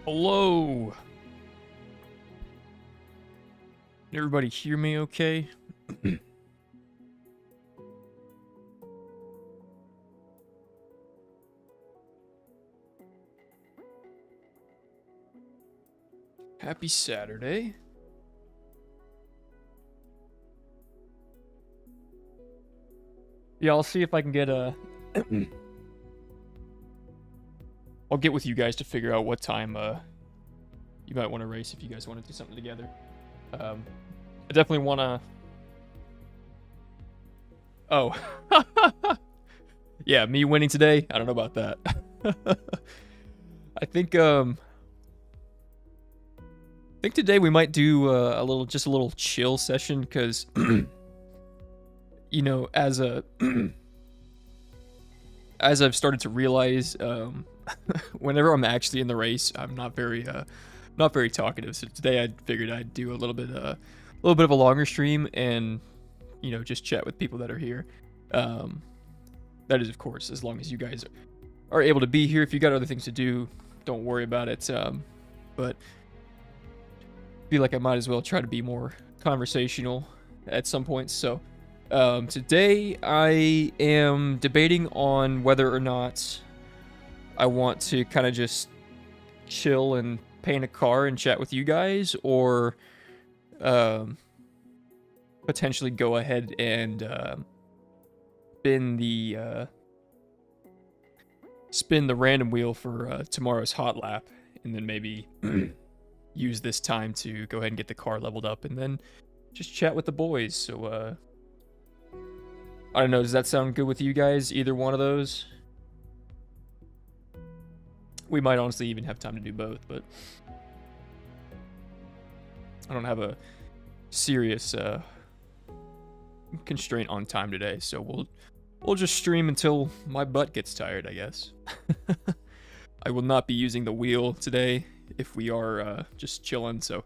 Hello. Can everybody hear me okay? Happy Saturday. Yeah, I'll see if I can get a... I'll get with you guys to figure out what time you might want to race if you guys want to do something together. I definitely want to... Oh. Yeah, me winning today? I don't know about that. I think today we might do just a little chill session because you know, as I've started to realize, whenever I'm actually in the race, I'm not very talkative. So today I figured I'd do a little bit of a longer stream and, you know, just chat with people that are here. That is, of course, as long as you guys are able to be here. If you got other things to do, don't worry about it. But I feel like I might as well try to be more conversational at some points. So today I am debating on whether or not I want to kind of just chill and paint a car and chat with you guys, or potentially go ahead and spin the random wheel for tomorrow's hot lap, and then maybe use this time to go ahead and get the car leveled up and then just chat with the boys. So I don't know, does that sound good with you guys? Either one of those? We might honestly even have time to do both, but I don't have a serious constraint on time today, so we'll just stream until my butt gets tired, I guess. I will not be using the wheel today if we are just chilling, so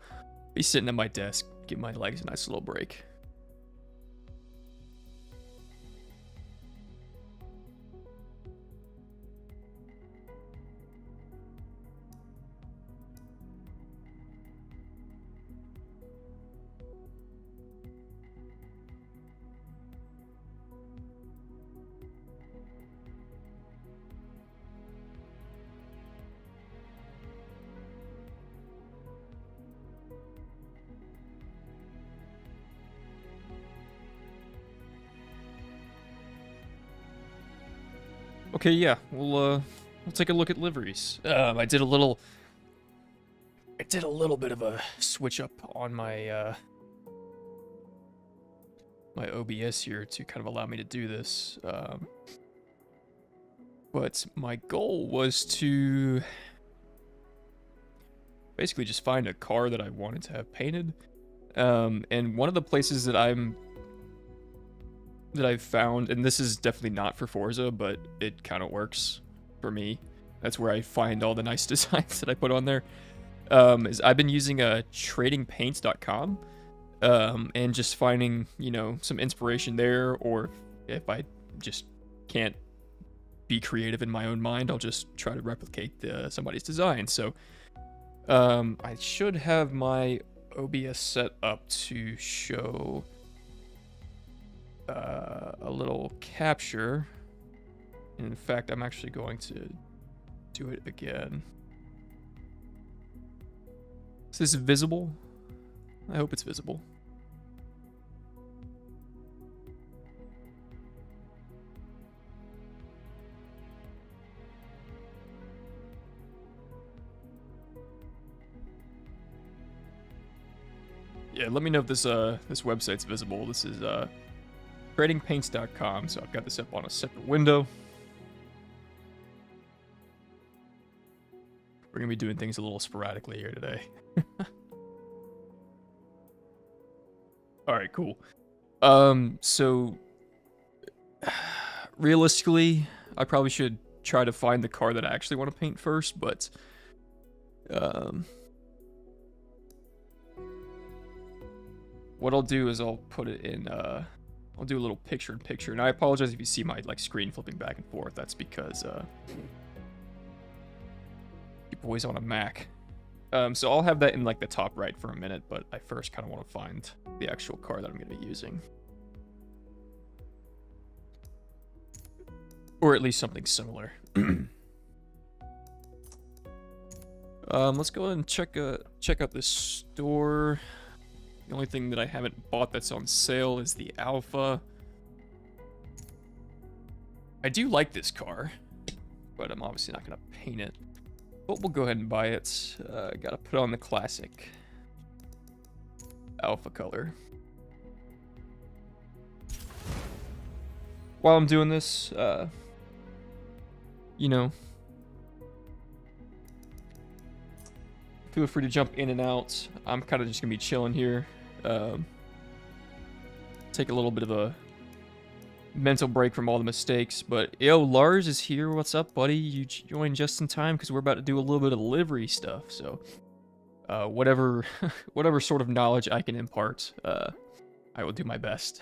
be sitting at my desk, give my legs a nice little break. Okay, yeah, we'll take a look at liveries. I did a little bit of a switch up on my my OBS here to kind of allow me to do this. But my goal was to basically just find a car that I wanted to have painted. And one of the places that I've found, and this is definitely not for Forza, but it kind of works for me. That's where I find all the nice designs that I put on there. Is I've been using tradingpaints.com, and just finding, you know, some inspiration there, or if I just can't be creative in my own mind, I'll just try to replicate somebody's design. So I should have my OBS set up to show a little capture. In fact, I'm actually going to do it again. Is this visible? I hope it's visible. Yeah, let me know if this website's visible. This is tradingpaints.com, so I've got this up on a separate window. We're gonna be doing things a little sporadically here today. Alright, cool. So realistically, I probably should try to find the car that I actually want to paint first, but what I'll do is I'll put it in I'll do a little picture-in-picture, and I apologize if you see my screen flipping back and forth. That's because your boy's on a Mac. So I'll have that in like the top right for a minute, but I first kind of want to find the actual car that I'm going to be using. Or at least something similar. Let's go ahead and check out this store. The only thing that I haven't bought that's on sale is the Alpha. I do like this car, but I'm obviously not going to paint it. But we'll go ahead and buy it. Gotta put on the classic Alpha color. While I'm doing this, you know, feel free to jump in and out. I'm kind of just gonna be chilling here. Take a little bit of a mental break from all the mistakes. But yo, Lars is here. What's up, buddy? You joined just in time because we're about to do a little bit of livery stuff. So, whatever sort of knowledge I can impart, I will do my best.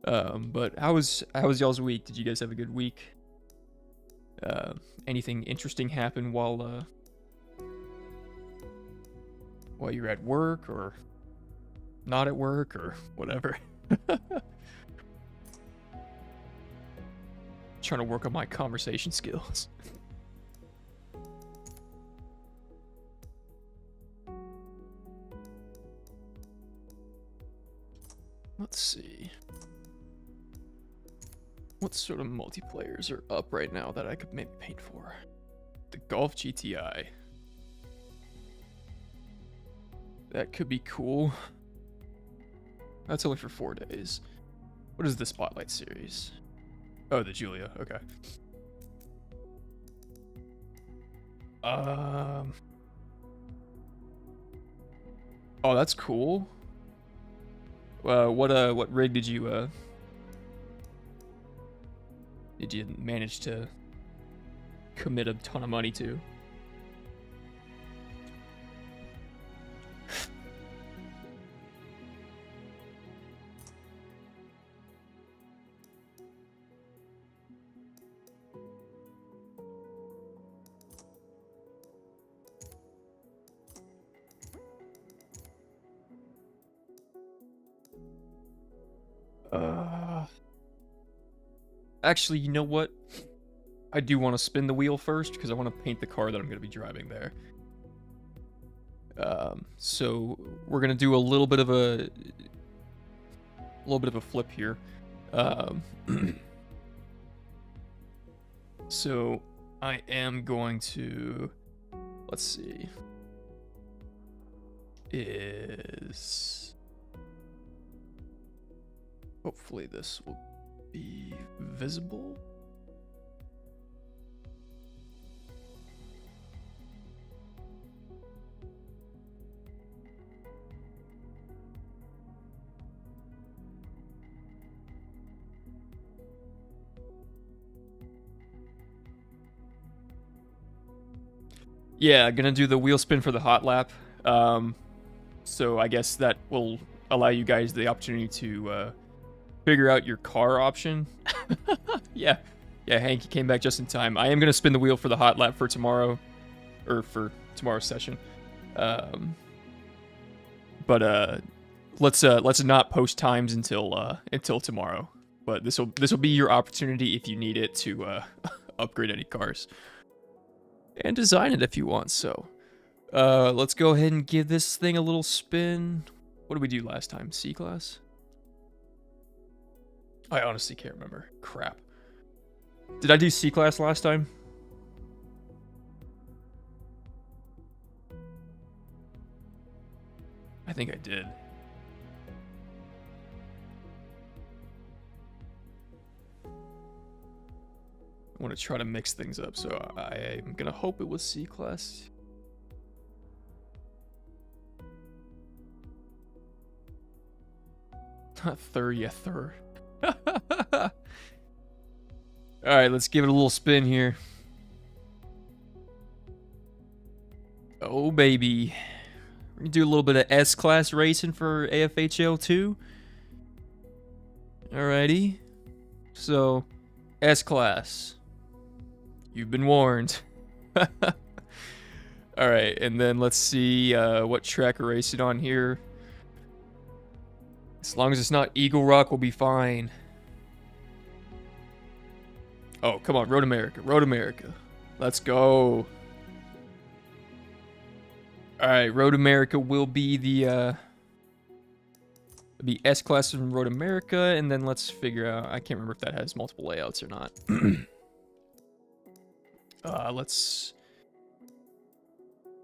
But how was y'all's week? Did you guys have a good week? Anything interesting happen while you're at work or not at work or whatever? Trying to work on my conversation skills. Let's see. What sort of multiplayers are up right now that I could maybe paint for? The Golf GTI. That could be cool. That's only for 4 days. What is the Spotlight series? Oh, the Julia. Okay. Oh, that's cool. What rig did you manage to commit a ton of money to? Actually, you know what? I do want to spin the wheel first because I want to paint the car that I'm going to be driving there. So we're going to do a little bit of a flip here. So I am going to, let's see, hopefully this will be visible. Yeah, gonna do the wheel spin for the hot lap. So I guess that will allow you guys the opportunity to figure out your car option. Yeah, Hank, you came back just in time. I am gonna spin the wheel for the hot lap for tomorrow, or for tomorrow's session. But let's not post times until tomorrow. But this will be your opportunity if you need it to upgrade any cars and design it if you want. So let's go ahead and give this thing a little spin. What did we do last time? C-Class? I honestly can't remember. Crap. Did I do C-Class last time? I think I did. I want to try to mix things up, so I'm gonna hope it was C-Class. Not third, yeah, third. Alright, let's give it a little spin here. Oh, baby. We're gonna do a little bit of S-Class racing for AFHL 2. Alrighty. So, S-Class. You've been warned. All right, and then let's see what track we're racing on here. As long as it's not Eagle Rock, we'll be fine. Oh, come on, Road America, Road America. Let's go. All right, Road America will be the S-Class in Road America, and then let's figure out, I can't remember if that has multiple layouts or not.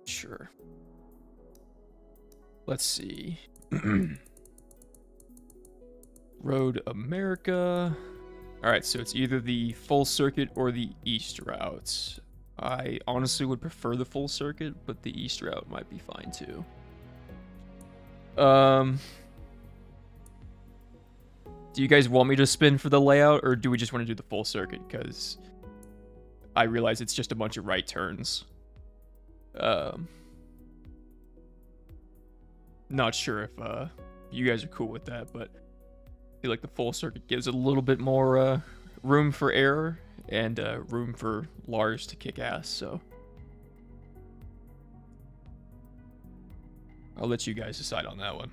Sure. Let's see. Road America. All right, so it's either the full circuit or the east route. I honestly would prefer the full circuit, but the east route might be fine too. Do you guys want me to spin for the layout, or do we just want to do the full circuit? Because I realize it's just a bunch of right turns. Not sure if you guys are cool with that, but I feel like the full circuit gives a little bit more room for error and room for Lars to kick ass, so I'll let you guys decide on that one.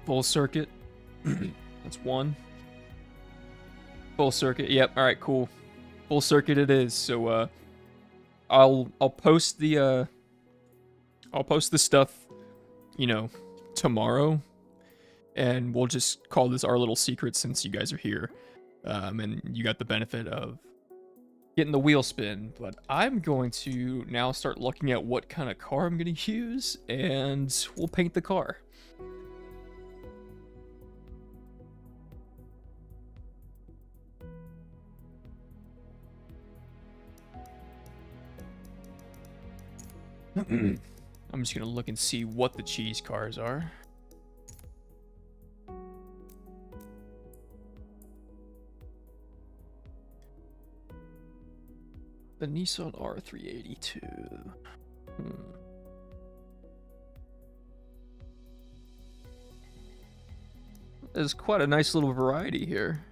Full circuit. That's one. Full circuit. Yep. All right. Cool. Full circuit it is. So I'll post the stuff, you know, tomorrow, and we'll just call this our little secret since you guys are here, and you got the benefit of getting the wheel spin. But I'm going to now start looking at what kind of car I'm going to use, and we'll paint the car. I'm just going to look and see what the cheese cars are. The Nissan R382. There's quite a nice little variety here.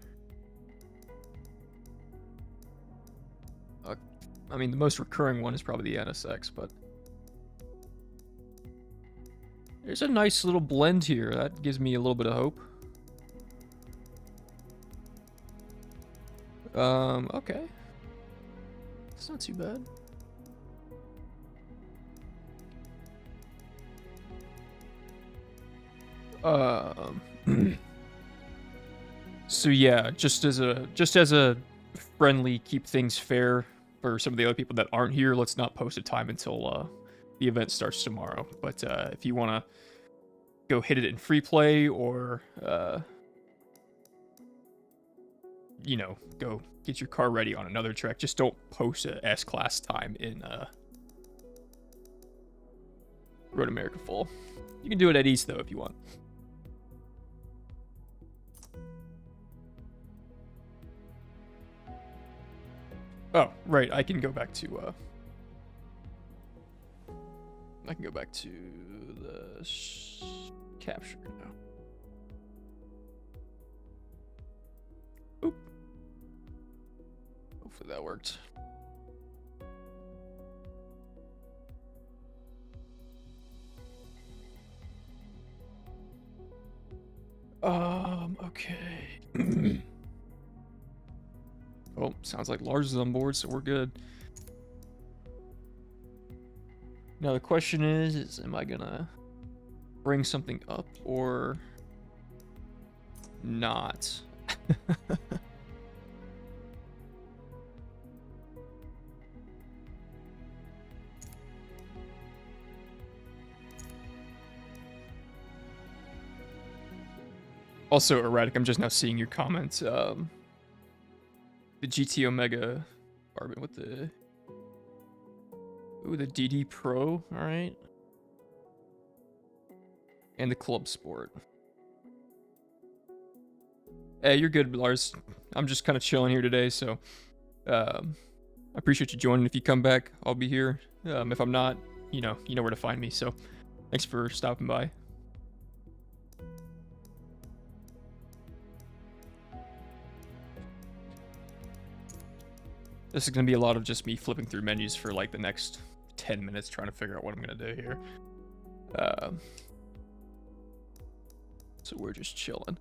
I mean, the most recurring one is probably the NSX, but there's a nice little blend here. That gives me a little bit of hope. Okay. It's not too bad. So yeah, just as a friendly, keep things fair for some of the other people that aren't here, let's not post a time until the event starts tomorrow. But if you want to go hit it in free play, or you know, go get your car ready on another track, just don't post a S-Class time in Road America full. You can do it at East though if you want. Oh, right, I can go back to the capture now. Oop. Hopefully that worked. Okay. Oh, sounds like Lars is on board, so we're good. Now the question is am I gonna bring something up or not? Also, Erratic, I'm just now seeing your comments. The GT Omega Carbon with the... Ooh, the DD Pro, alright. And the Club Sport. Hey, you're good, Lars. I'm just kind of chilling here today, so... I appreciate you joining. If you come back, I'll be here. If I'm not, you know where to find me. So thanks for stopping by. This is going to be a lot of just me flipping through menus for like the next 10 minutes trying to figure out what I'm going to do here. So we're just chilling.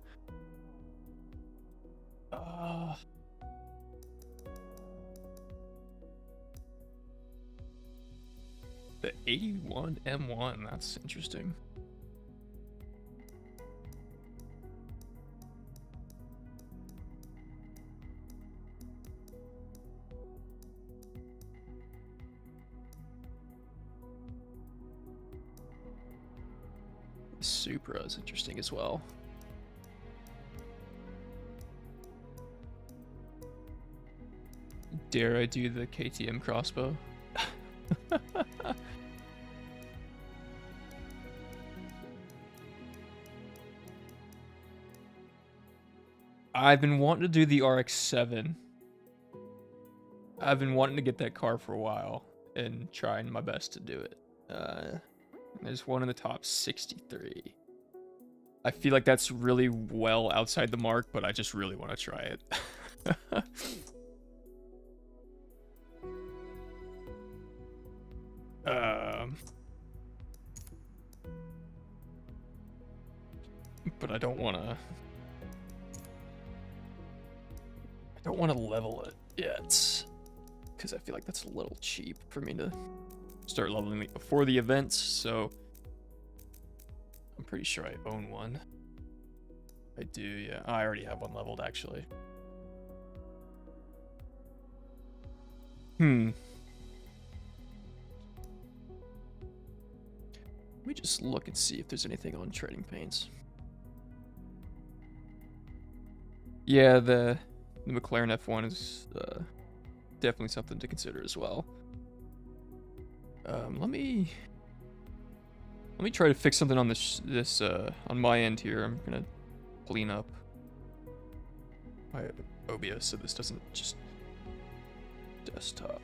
The 81 M1, that's interesting. Supra is interesting as well. Dare I do the KTM crossbow? I've been wanting to do the RX-7. I've been wanting to get that car for a while and trying my best to do it. There's one in the top 63. I feel like that's really well outside the mark, but I just really want to try it. But I don't want to level it yet, because I feel like that's a little cheap for me to start leveling it before the events. So I'm pretty sure I own one. I do, yeah. I already have one leveled, actually. Let me just look and see if there's anything on trading paints. Yeah, the McLaren F1 is definitely something to consider as well. Let me try to fix something on this on my end here. I'm gonna clean up my OBS so this doesn't just desktop.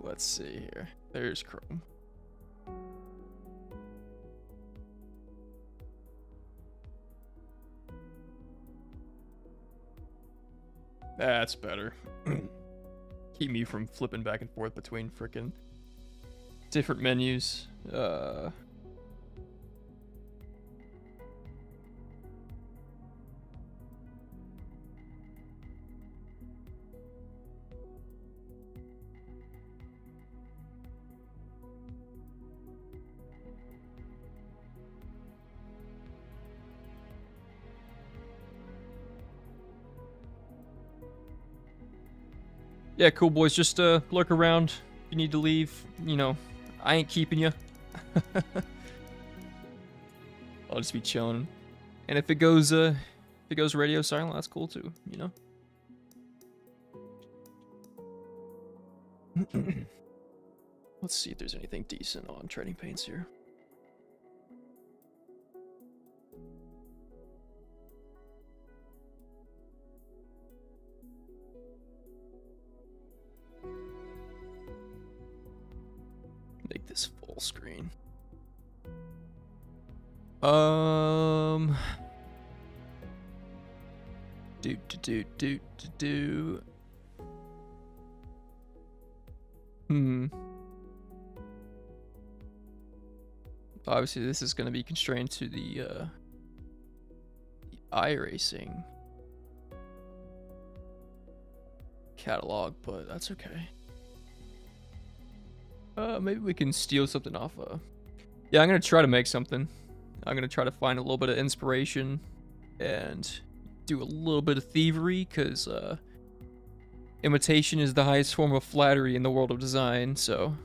Let's see here. There's Chrome. That's better. Keep me from flipping back and forth between frickin' different menus. Yeah, cool boys. Just lurk around. If you need to leave, you know, I ain't keeping you. I'll just be chilling. And if it goes radio silent, that's cool too, you know. Let's see if there's anything decent on trading paints here. Make this full screen. Obviously, this is going to be constrained to the iRacing catalog, but that's okay. Maybe we can steal something off Yeah, I'm gonna try to make something. I'm gonna try to find a little bit of inspiration and do a little bit of thievery, because imitation is the highest form of flattery in the world of design. So,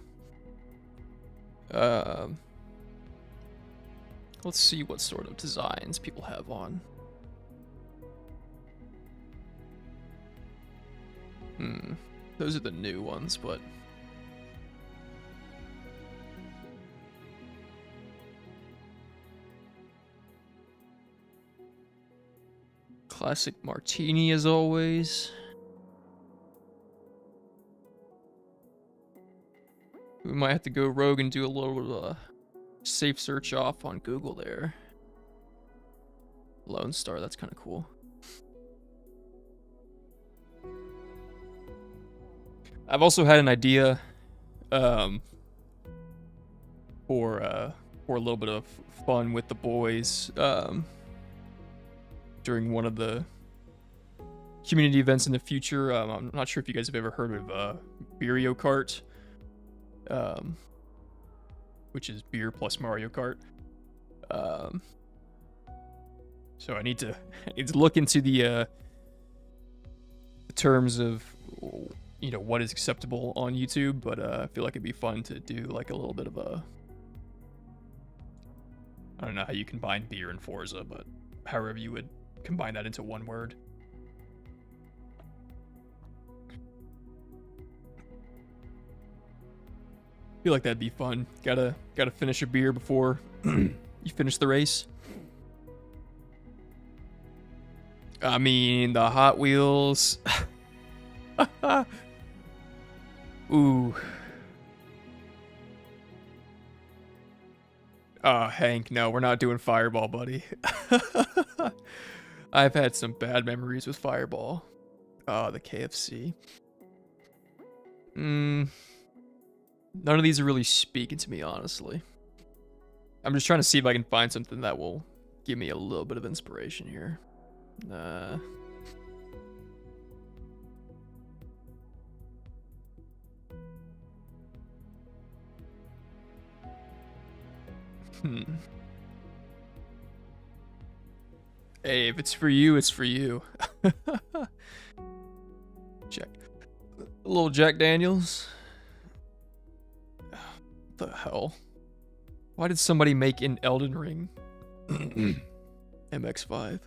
let's see what sort of designs people have on. Those are the new ones, but classic martini as always. We might have to go rogue and do a little safe search off on Google there. Lone Star, that's kind of cool. I've also had an idea for a little bit of fun with the boys during one of the community events in the future. I'm not sure if you guys have ever heard of Mario Kart, which is beer plus Mario Kart. So I need to look into the terms of, you know, what is acceptable on YouTube, but I feel like it'd be fun to do like a little bit of a, I don't know how you combine beer and Forza, but however you would combine that into one word. Feel like that'd be fun. Gotta finish a beer before you finish the race. I mean, the Hot Wheels. Ooh. Hank, no, we're not doing Fireball, buddy. I've had some bad memories with Fireball. The KFC. None of these are really speaking to me, honestly. I'm just trying to see if I can find something that will give me a little bit of inspiration here. Hey, if it's for you, it's for you. Check. A little Jack Daniels. What the hell? Why did somebody make an Elden Ring MX5?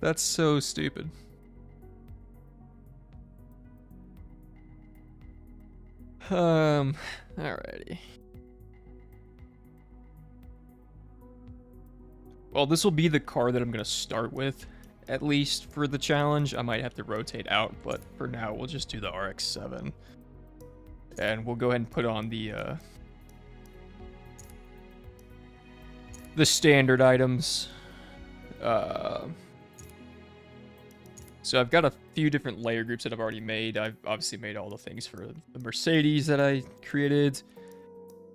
That's so stupid. Alrighty. Well, this will be the car that I'm gonna start with, at least for the challenge. I might have to rotate out, but for now, we'll just do the RX-7. And we'll go ahead and put on the standard items. So I've got a few different layer groups that I've already made. I've obviously made all the things for the Mercedes that I created.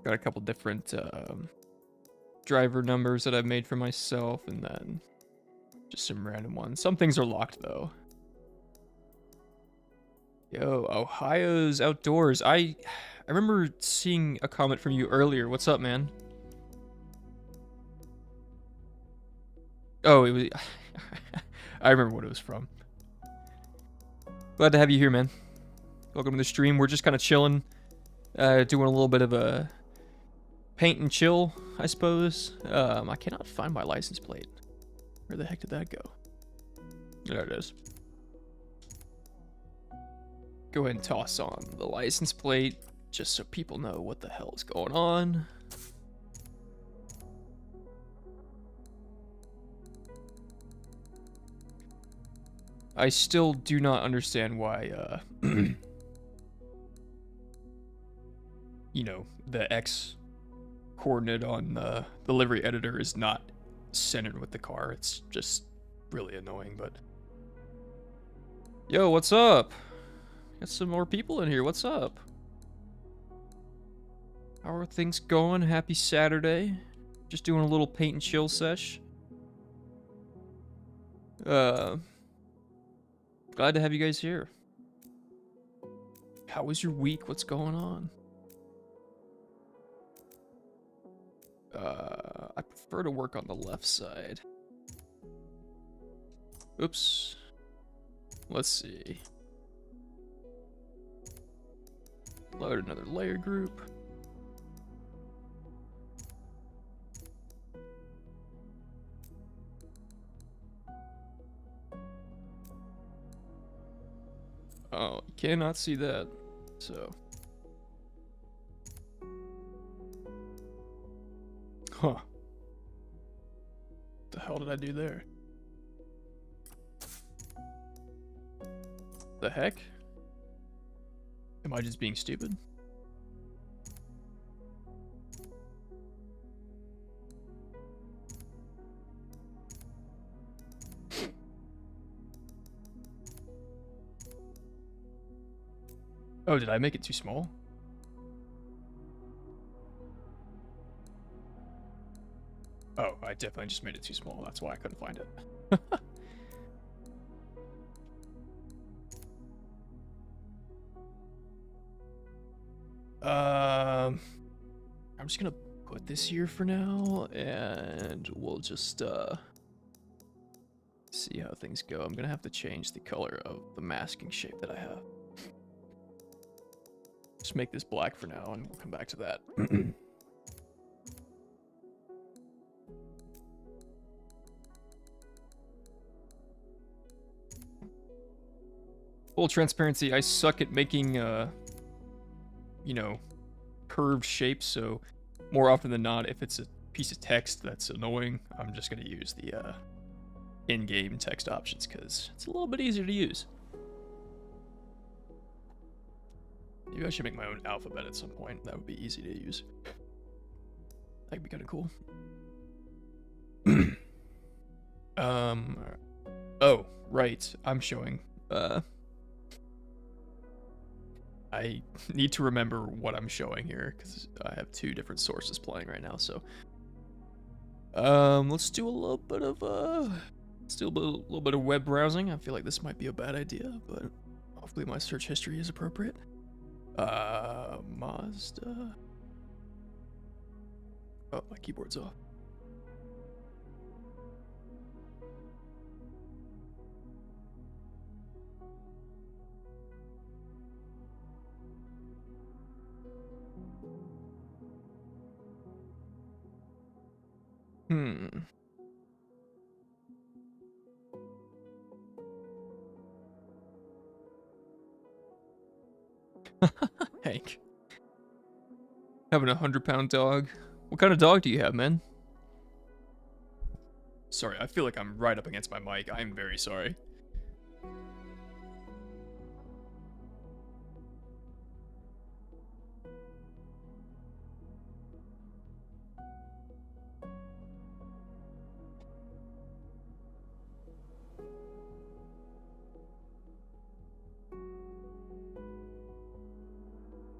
Got a couple different driver numbers that I've made for myself, and then just some random ones. Some things are locked though. Yo, Ohio's Outdoors. I remember seeing a comment from you earlier. What's up, man? Oh, it was... I remember what it was from. Glad to have you here, man. Welcome to the stream. We're just kind of chilling. Doing a little bit of a paint and chill, I suppose. I cannot find my license plate. Where the heck did that go? There it is. Go ahead and toss on the license plate, just so people know what the hell is going on. I still do not understand why, you know, the X coordinate on the delivery editor is not centered with the car. It's just really annoying, but... Yo, what's up? Got some more people in here. What's up? How are things going? Happy Saturday. Just doing a little paint and chill sesh. Glad to have you guys here. How was your week? What's going on? I prefer to work on the left side. Oops. Let's see. Load another layer group. Oh, you cannot see that, so. Huh. What the hell did I do there? The heck? Am I just being stupid? Oh, did I make it too small? Oh, I definitely just made it too small. That's why I couldn't find it. I'm just gonna put this here for now, and we'll just see how things go. I'm gonna have to change the color of the masking shape that I have. Just make this black for now, and we'll come back to that. Full transparency, I suck at making, you know, curved shapes, so more often than not, if it's a piece of text that's annoying, I'm just going to use the in-game text options, because it's a little bit easier to use. Maybe I should make my own alphabet at some point. That would be easy to use. That'd be kind of cool. Oh, right. I'm showing. I need to remember what I'm showing here because I have two different sources playing right now. So, let's do a little bit of little bit of web browsing. I feel like this might be a bad idea, but hopefully my search history is appropriate. Mazda. Oh, my keyboard's off. Hank. Having a 100-pound dog. What kind of dog do you have, man? Sorry, I feel like I'm right up against my mic. I'm very sorry.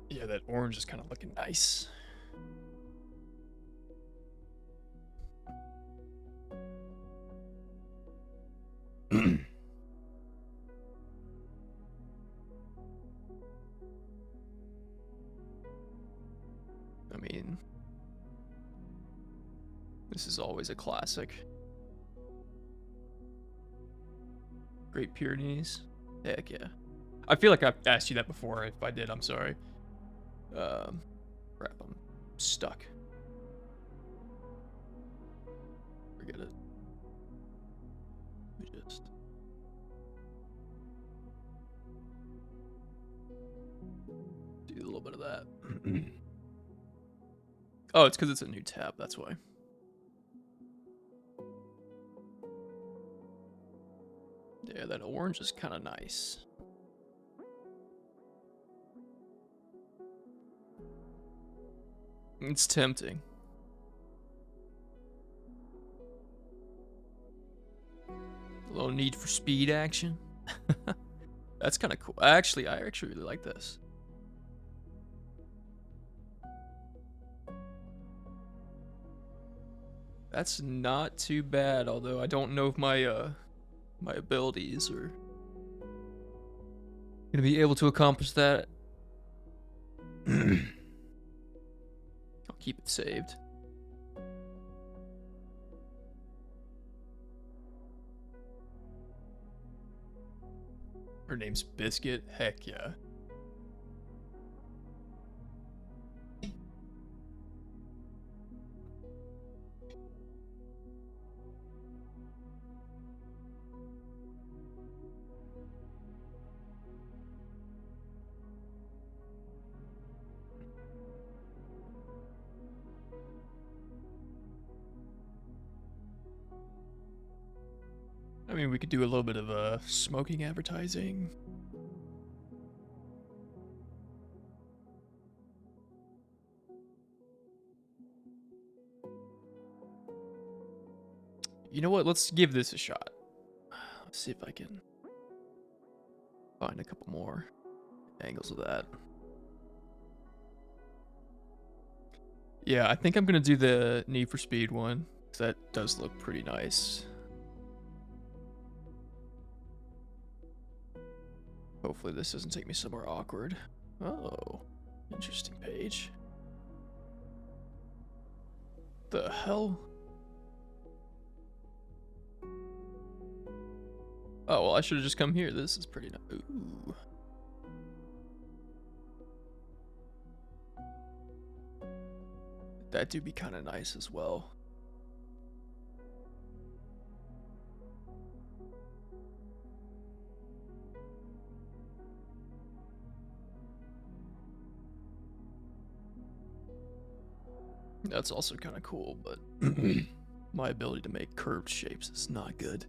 Yeah, that orange is kind of looking nice. I mean, this is always a classic. Great Pyrenees. Heck yeah. I feel like I've asked you that before. If I did, I'm sorry. Crap, I'm stuck. Forget it. Let me just... do a little bit of that. Oh, it's because it's a new tab, that's why. Yeah, that orange is kind of nice. It's tempting. A little Need for Speed action. That's kind of cool. I actually really like this. That's not too bad, although I don't know if my my abilities are gonna be able to accomplish that I'll keep it saved. Her name's Biscuit? Heck yeah. I mean, we could do a little bit of smoking advertising. You know what? Let's give this a shot. Let's see if I can find a couple more angles of that. Yeah, I think I'm gonna do the Need for Speed one, because that does look pretty nice. Hopefully this doesn't take me somewhere awkward. Oh, interesting page. The hell? Oh, well, I should have just come here. This is pretty nice. Ooh. That do be kind of nice as well. That's also kind of cool, but my ability to make curved shapes is not good.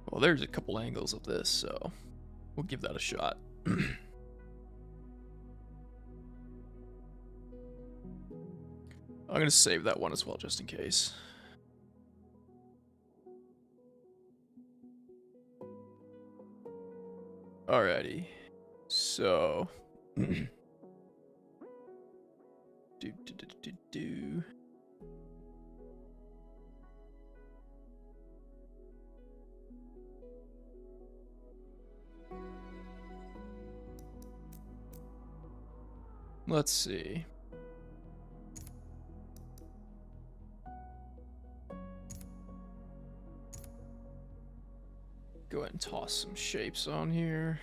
Well, there's a couple angles of this, so we'll give that a shot. I'm gonna save that one as well, just in case. Alrighty, so do. Let's see. Go ahead and toss some shapes on here.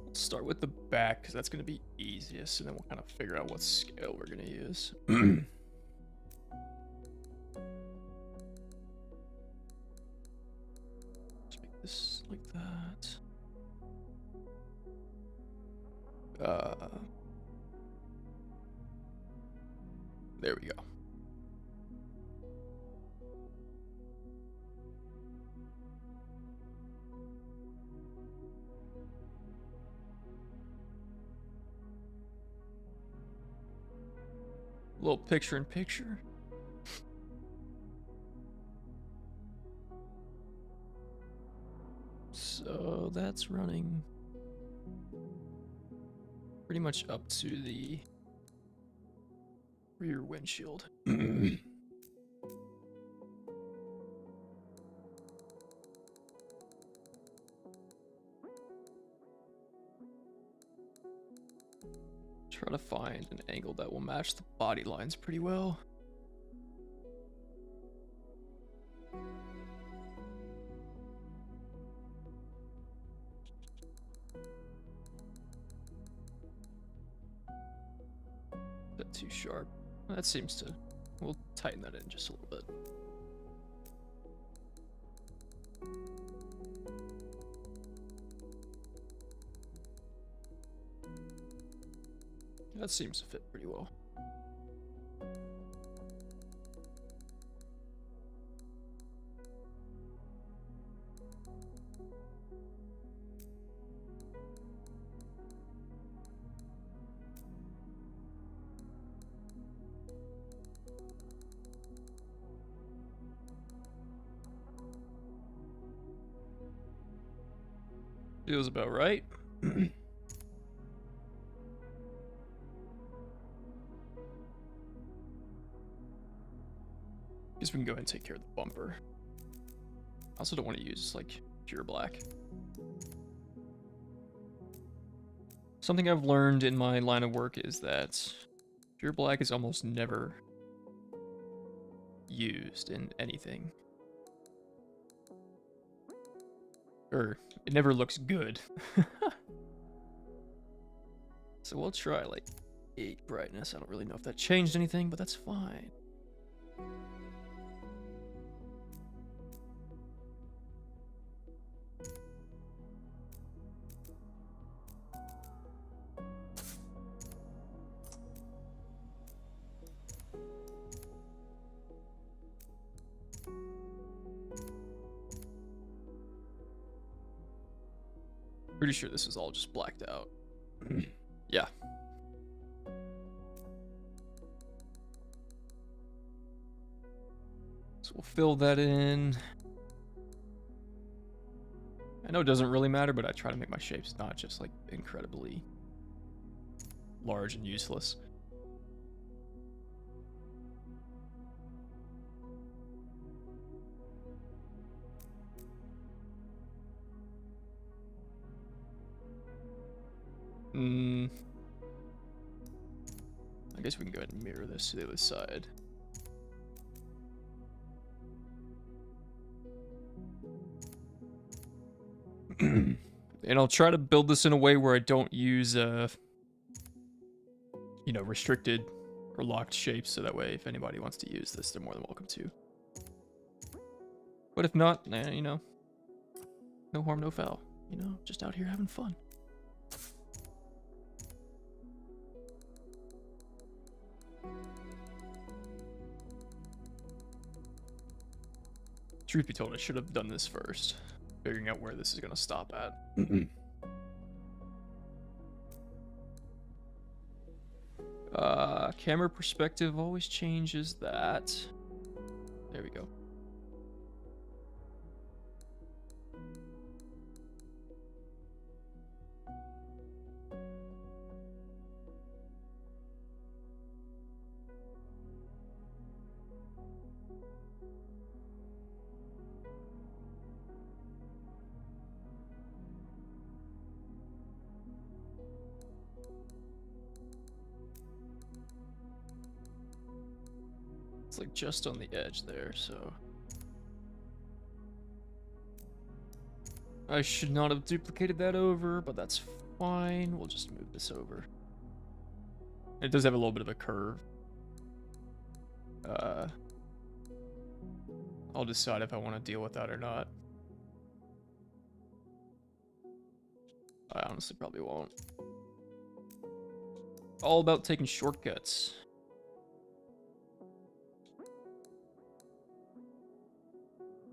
Let's start with the back, because that's going to be easiest, and then we'll kind of figure out what scale we're going to use. Let's make this like that. There we go. A little picture in picture. So that's running pretty much up to the rear windshield. Try to find an angle that will match the body lines pretty well. That too sharp. That seems to... We'll tighten that in just a little bit. That seems to fit pretty well. Feels about right. Because guess we can go ahead and take care of the bumper. I also don't want to use like pure black. Something I've learned in my line of work is that pure black is almost never used in anything. Or it never looks good. So we'll try like 8 brightness. I don't really know if that changed anything, but that's fine. Pretty sure this is all just blacked out. Yeah. So we'll fill that in. I know it doesn't really matter, but I try to make my shapes not just like incredibly large and useless. I guess we can go ahead and mirror this to the other side. And I'll try to build this in a way where I don't use, you know, restricted or locked shapes, so that way if anybody wants to use this, they're more than welcome to. But if not, you know, no harm, no foul. You know, just out here having fun. Truth be told, I should have done this first, figuring out where this is going to stop at. Camera perspective always changes that. There we go. It's like just on the edge there, so I should not have duplicated that over, but that's fine. We'll just move this over. It does have a little bit of a curve. I'll decide if I want to deal with that or not. I honestly probably won't. All about taking shortcuts.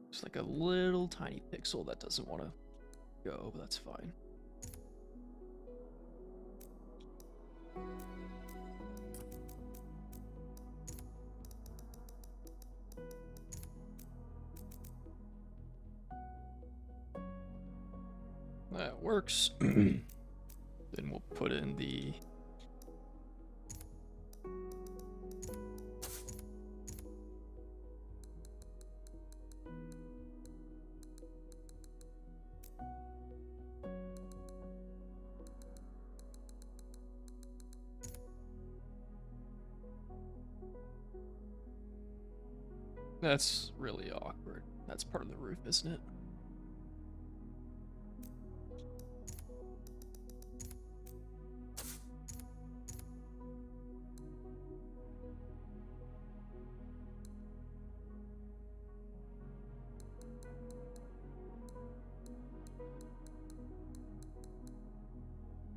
Just like a little tiny pixel that doesn't want to go, but that's fine. That works. Then we'll put in the That's really awkward. That's part of the roof, isn't it?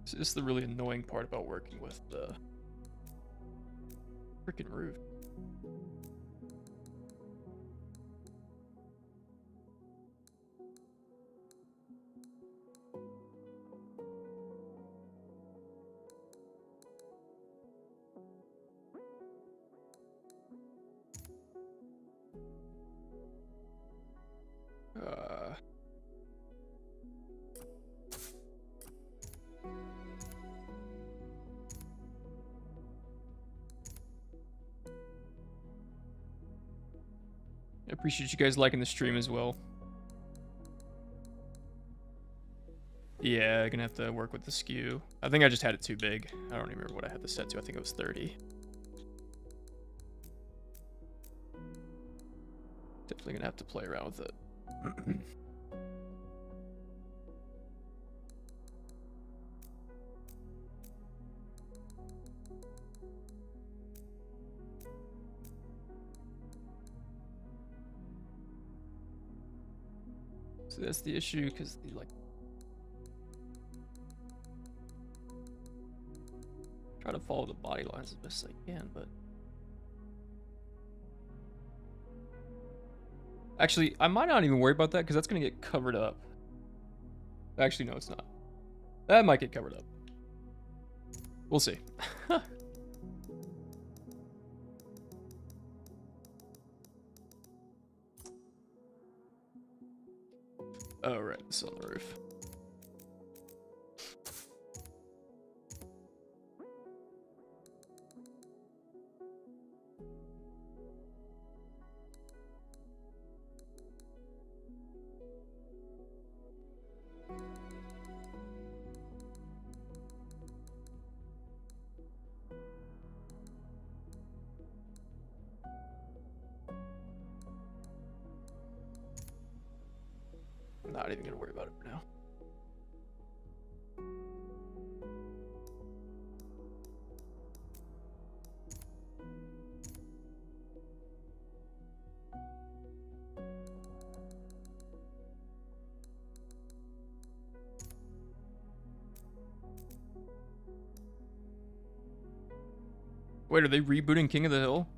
This is the really annoying part about working with the freaking roof. appreciate you guys liking the stream as well. Yeah, I'm gonna have to work with the skew. I think I just had it too big. I don't even remember what I had this set to. I think it was 30. Definitely gonna have to play around with it. So that's the issue, because like try to follow the body lines as best as I can, but actually I might not even worry about that because that's gonna get covered up. Actually, no, it's not. That might get covered up. We'll see. Oh, right, it's on the roof. I'm not even gonna worry about it for now. Wait, are they rebooting King of the Hill?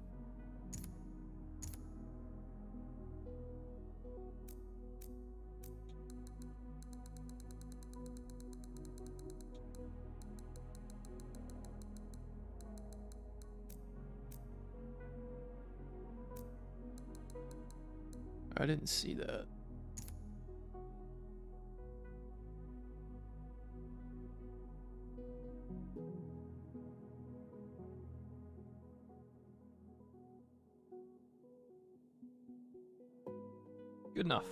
I didn't see that. Good enough.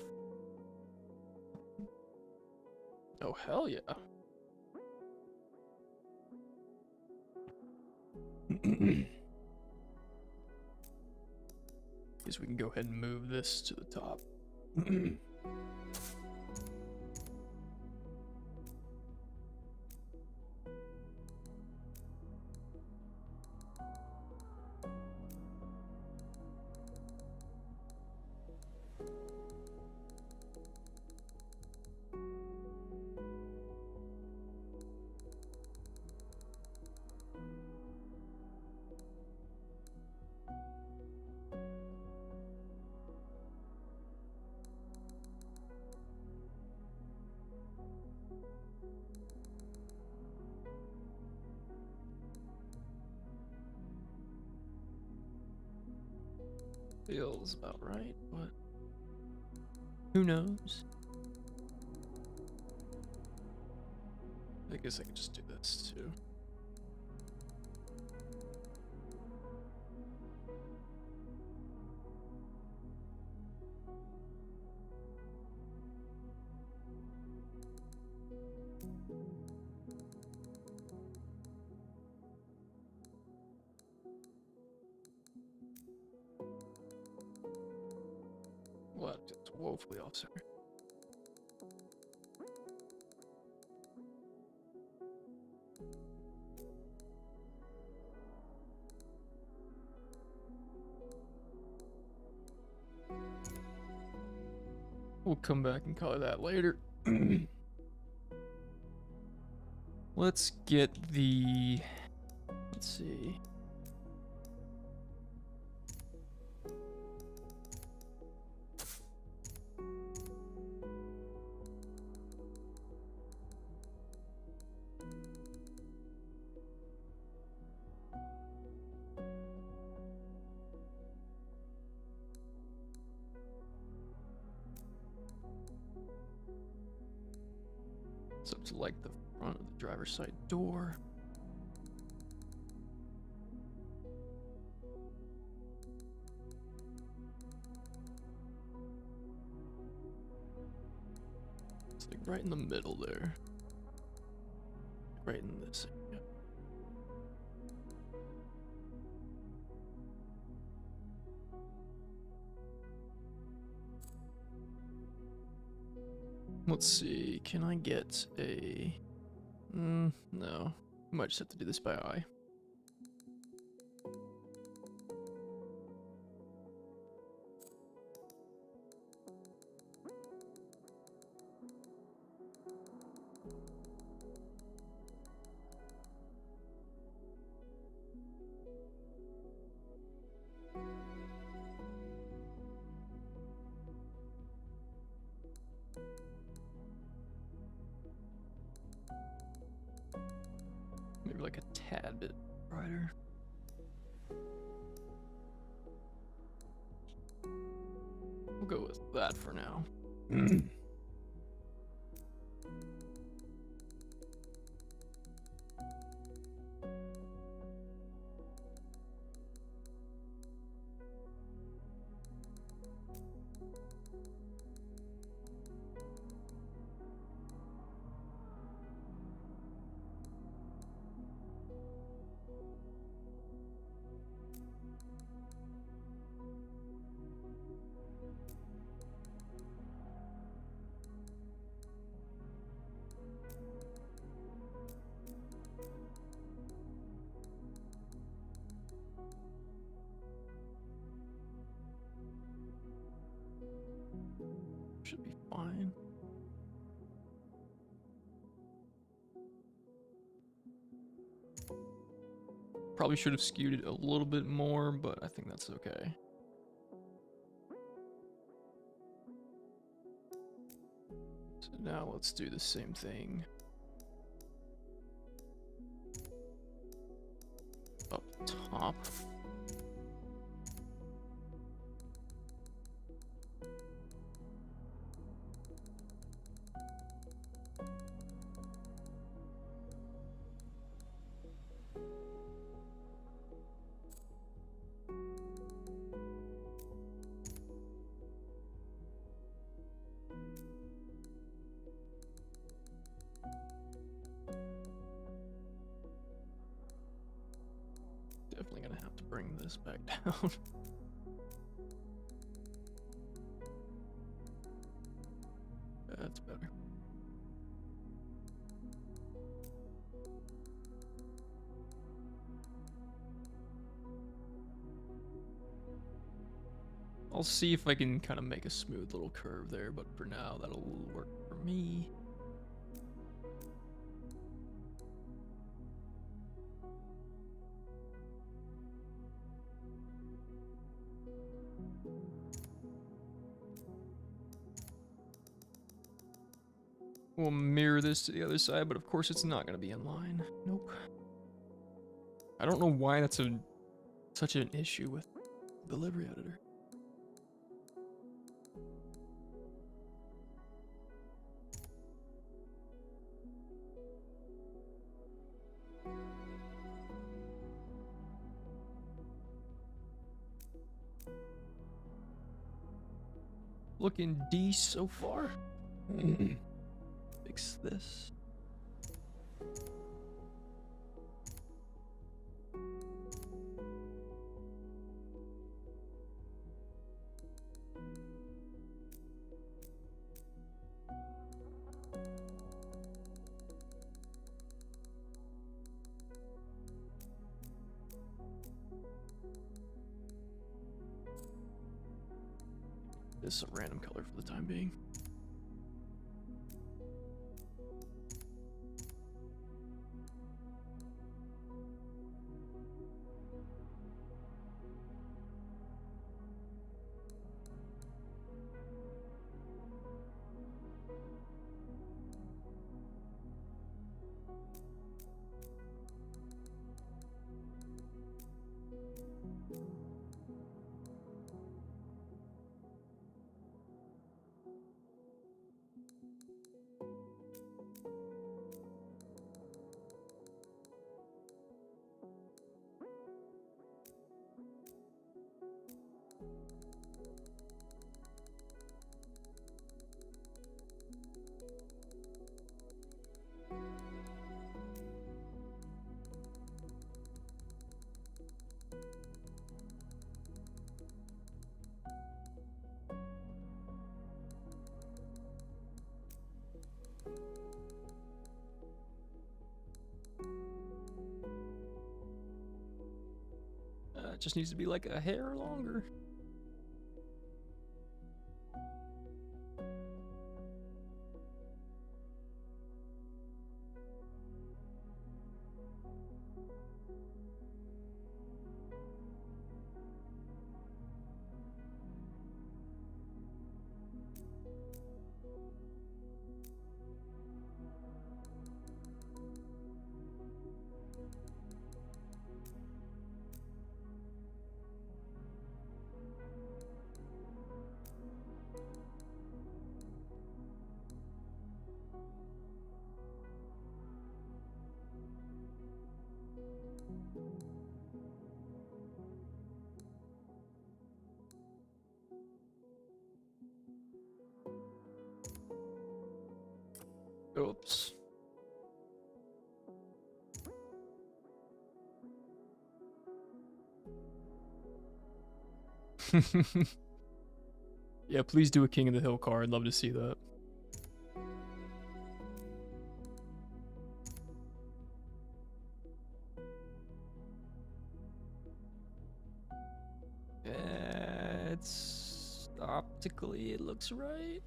Oh, hell yeah. Guess we can go ahead and move this to the top. Feels about right, but who knows? I guess I could just do this too. What? It's woefully off center. We'll come back and color that later. Let's get the... Let's see. It's up to like the front of the driver's side door. Like right in the middle there. Right in this area. Let's see, can I get a... no. I might just have to do this by eye. Maybe like a tad bit brighter. We'll go with that for now. Should be fine. Probably should have skewed it a little bit more, but I think that's okay. So now let's do the same thing. Up top. Definitely gonna have to bring this back down. That's better. I'll see if I can kind of make a smooth little curve there, but for now that'll work for me. We'll mirror this to the other side, but of course it's not going to be in line. Nope. I don't know why that's such an issue with the livery editor. Looking D so far. Fix this. This is a random color for the time being. It just needs to be like a hair longer. Oops. Yeah, please do a King of the Hill car. I'd love to see that. It's optically, it looks right.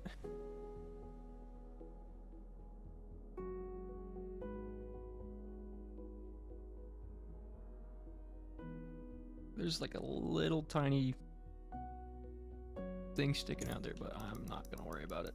There's like a little tiny thing sticking out there, but I'm not gonna worry about it.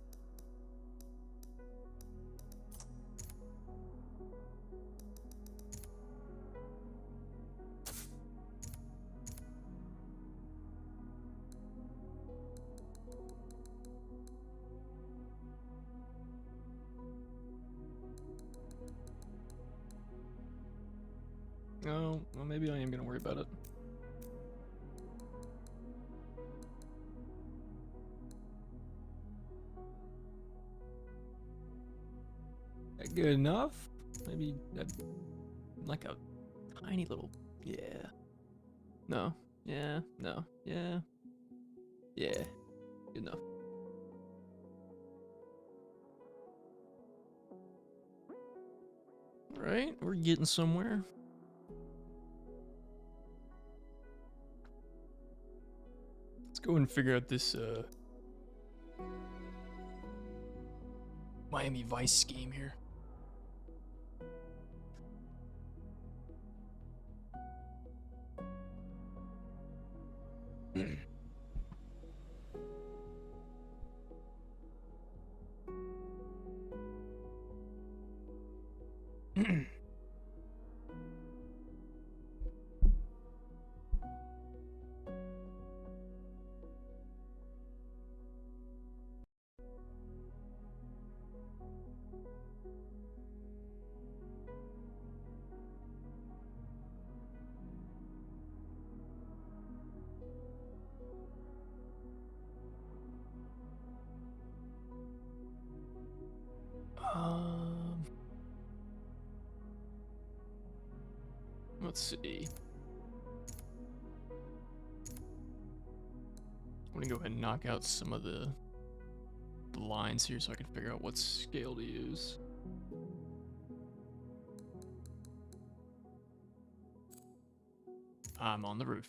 Oh, well, maybe I am gonna worry about it. Good enough? Maybe like a tiny little, yeah. No, yeah, no, yeah. Yeah, good enough. Right, we're getting somewhere. Let's go and figure out this Miami Vice scheme here. Let's see. I'm gonna go ahead and knock out some of the lines here so I can figure out what scale to use. I'm on the roof.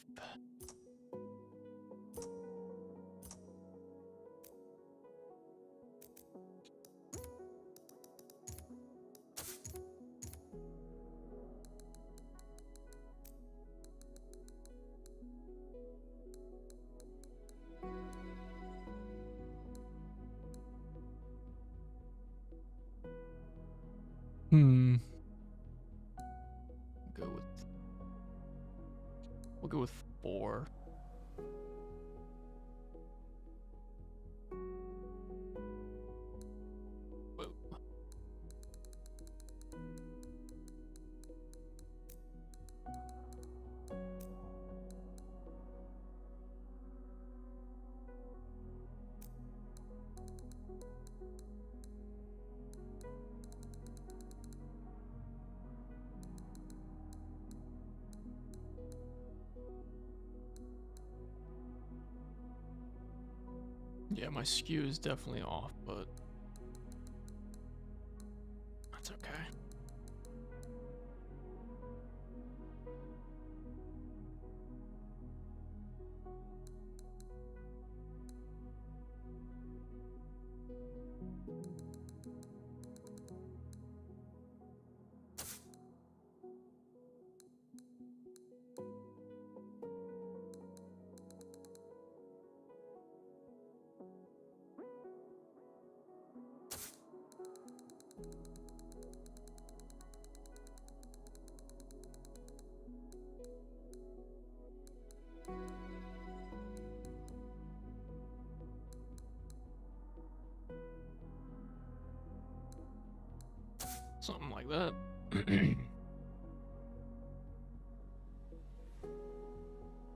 We'll go with 4. Whoa. Yeah, my skew is definitely off, but that's okay. Something like that.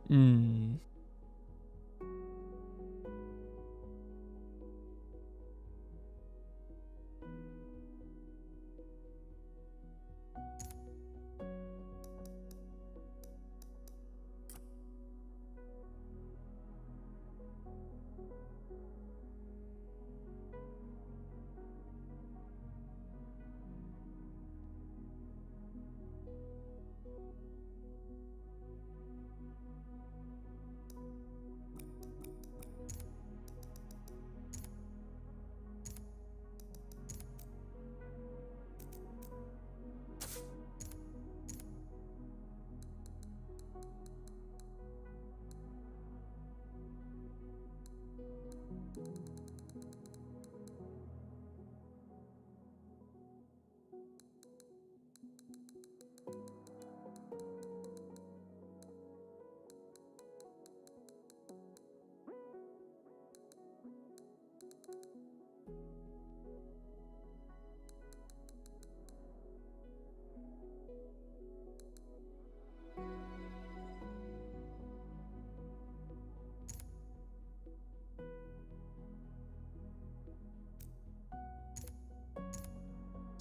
Hmm.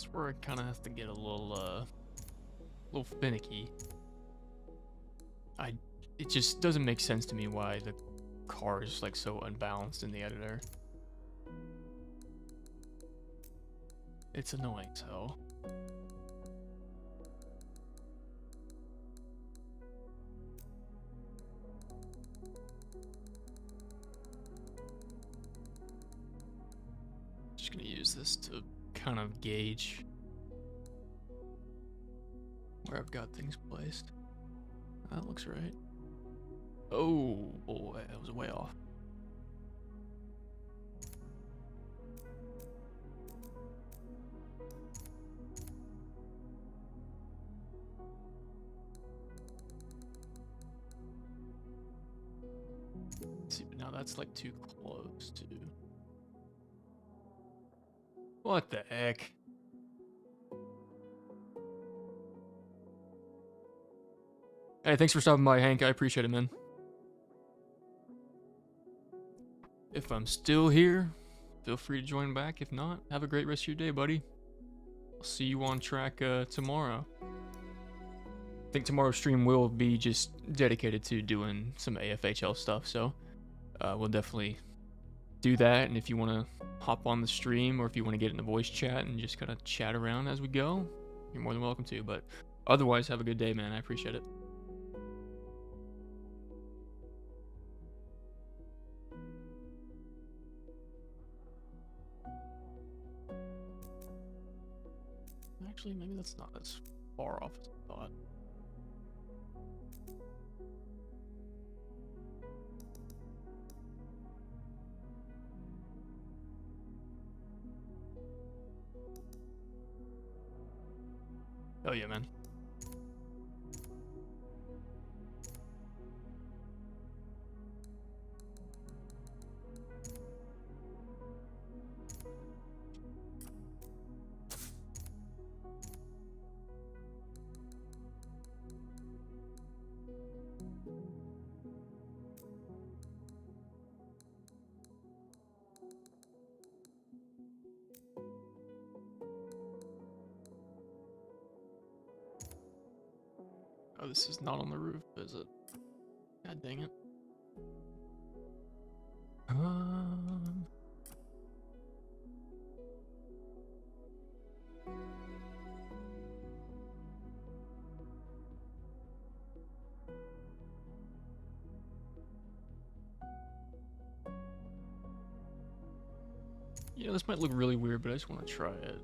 That's where it kind of has to get a little finicky. It just doesn't make sense to me why the car is like so unbalanced in the editor. It's annoying as hell. Just gonna use this to kind of gauge where I've got things placed. That looks right. Oh boy, that was way off. Let's see, but now that's like too close to. What the heck? Hey, thanks for stopping by, Hank. I appreciate it, man. If I'm still here, feel free to join back. If not, have a great rest of your day, buddy. I'll see you on track tomorrow. I think tomorrow's stream will be just dedicated to doing some AFHL stuff, so we'll definitely do that. And if you want to hop on the stream, or if you want to get in the voice chat and just kind of chat around as we go, you're more than welcome to. But otherwise, have a good day, man. I appreciate it. Actually, maybe that's not as far off as I thought. Oh yeah, man. Oh, this is not on the roof, is it? God dang it. You know, this might look really weird, but I just want to try it.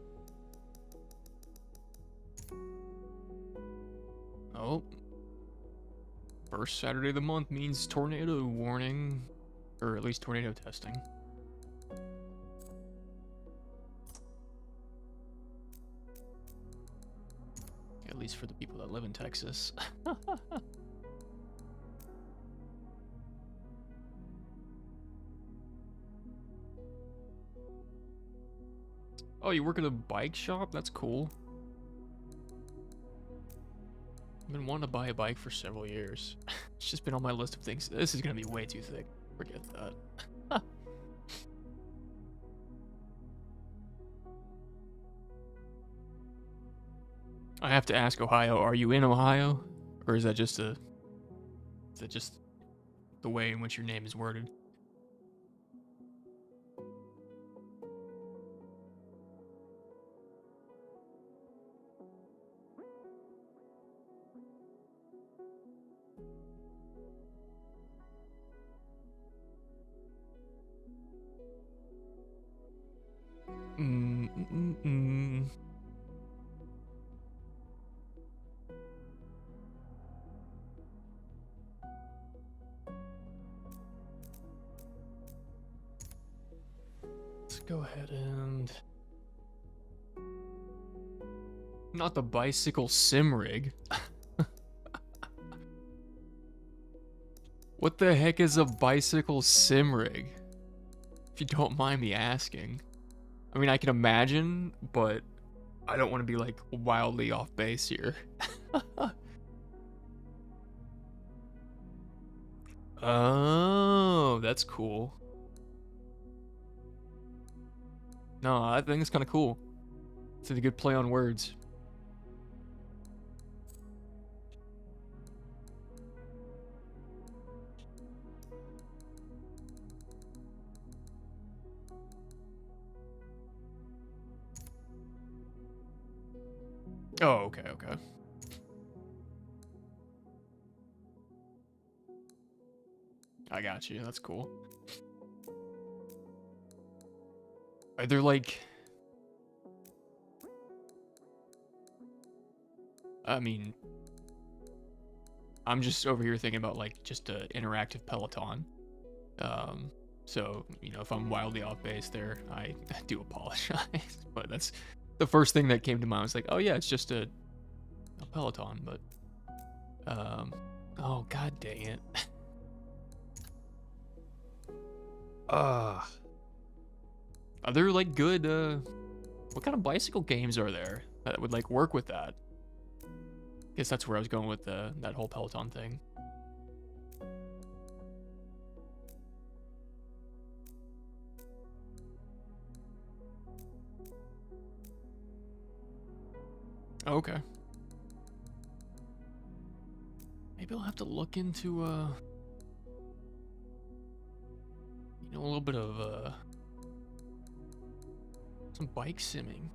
Oh. First Saturday of the month means tornado warning, or at least tornado testing. At least for the people that live in Texas. Oh, you work at a bike shop? That's cool. I've been wanting to buy a bike for several years. It's just been on my list of things. This is gonna be way too thick. Forget that. I have to ask Ohio, are you in Ohio? Or is that just the way in which your name is worded? Let's go ahead and... Not the bicycle sim rig. What the heck is a bicycle sim rig? If you don't mind me asking. I mean, I can imagine, but I don't want to be like wildly off base here. Oh, that's cool. No, I think it's kind of cool. It's a good play on words. Oh, okay, okay. I got you. That's cool. Are there like... I mean... I'm just over here thinking about like just an interactive Peloton. So, you know, if I'm wildly off base there, I do apologize. But that's the first thing that came to mind. I was like, oh yeah, it's just a Peloton, but... oh, god dang it. Are there like good, what kind of bicycle games are there that would like work with that? Guess that's where I was going with that whole Peloton thing. Okay. Maybe I'll have to look into, you know, a little bit of, some bike simming.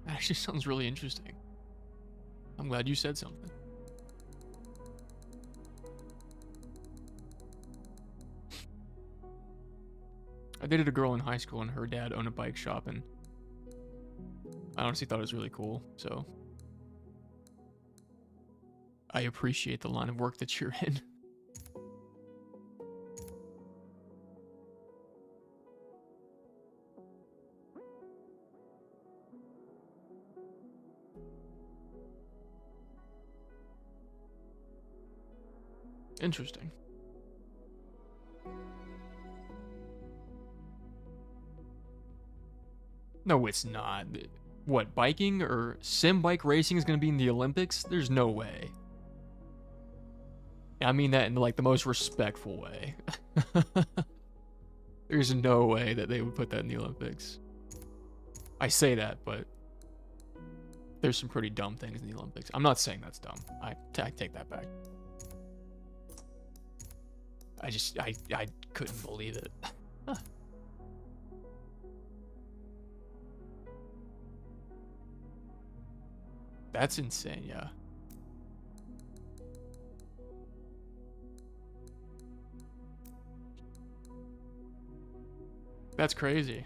That actually sounds really interesting. I'm glad you said something. I dated a girl in high school and her dad owned a bike shop, and I honestly thought it was really cool, so I appreciate the line of work that you're in. Interesting. No, it's not. What, biking or sim bike racing is going to be in the Olympics? There's no way. I mean that in like the most respectful way. There's no way that they would put that in the Olympics. I say that, but there's some pretty dumb things in the Olympics. I'm not saying that's dumb. I take that back. I couldn't believe it. That's insane, yeah. That's crazy.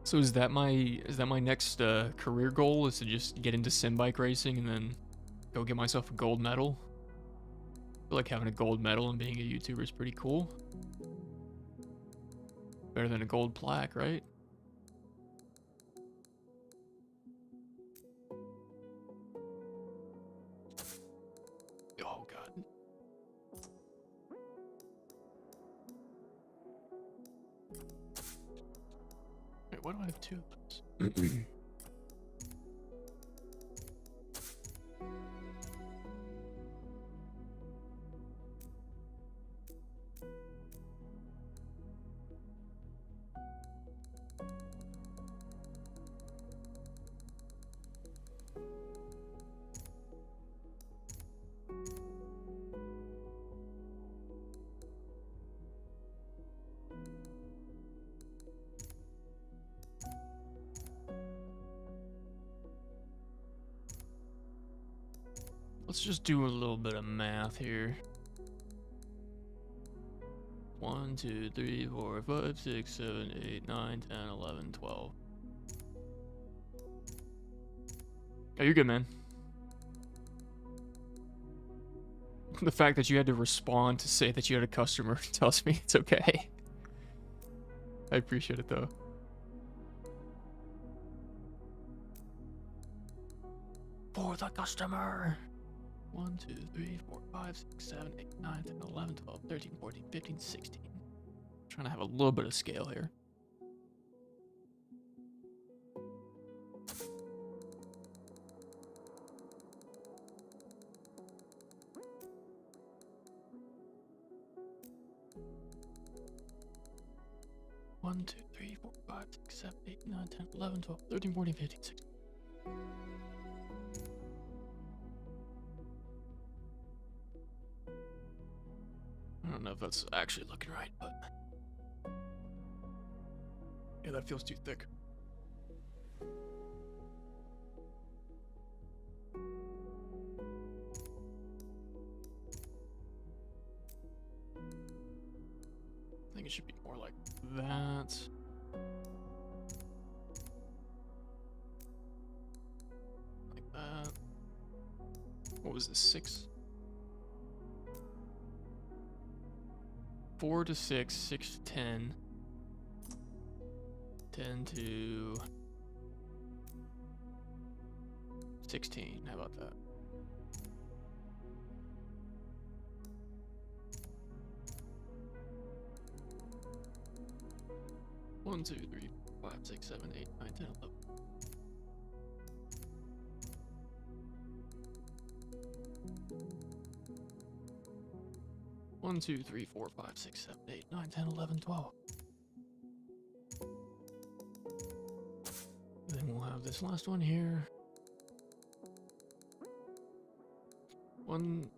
So is that my next career goal, is to just get into sim bike racing and then go get myself a gold medal? I feel like having a gold medal and being a YouTuber is pretty cool. Better than a gold plaque, right? Oh god. Wait, why do I have two of those? Let's just do a little bit of math here. 1, 2, 3, 4, 5, 6, 7, 8, 9, 10, 11, 12. Oh, you're good, man. The fact that you had to respond to say that you had a customer tells me it's okay. I appreciate it, though. For the customer. 1, 2, 3, 4, 5, 6, 7, 8, 9, 10, 11, 12, 13, 14, 15, 16. Trying to have a little bit of scale here. One, 2, 3, 4, 5, 6, 7, 8, 9, 10, 11, 12, 13, 14, 15, 16. I don't know if that's actually looking right, but yeah, that feels too thick. I think it should be more like that. Like that. What was this, 6? 4 to 6, 6 to 10. 10 to 16. How about that? One, 2, 3, 4, 5, 6, 7, 8, 9, 10, 11. One, 2, 3, 4, 5, 6, 7, 8, 9, 10, 11, 12. Then we'll have this last one here. 1,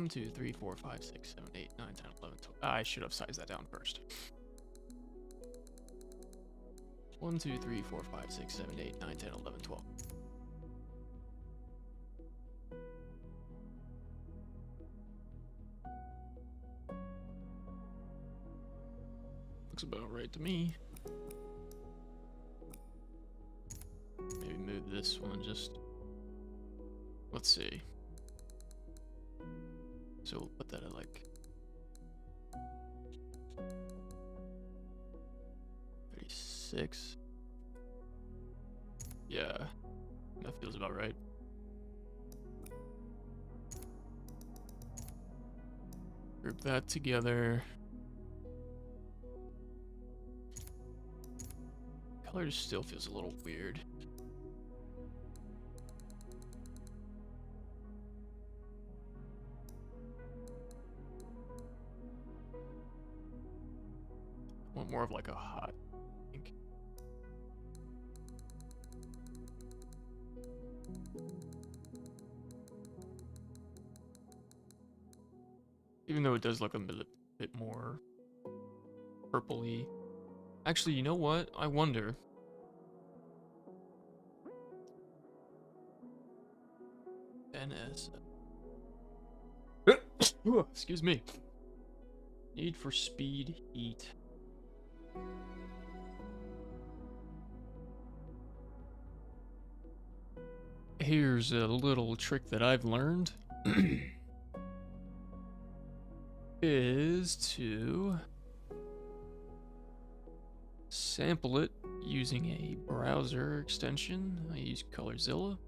2, 3, 4, 5, 6, 7, 8, 9, 10, 11, 12. I should have sized that down first. 1, 2, 3, 4, 5, 6, 7, 8, 9, 10, 11, 12. Looks about right to me. Maybe move this one just... Let's see. So we'll put that at like... 36. Yeah, that feels about right. Group that together. Color still feels a little weird. I want more of like a hot pink. Even though it does look a bit more purpley. Actually, you know what? I wonder. NS. Excuse me. Need for Speed Heat. Here's a little trick that I've learned. Is to sample it using a browser extension. I use Colorzilla.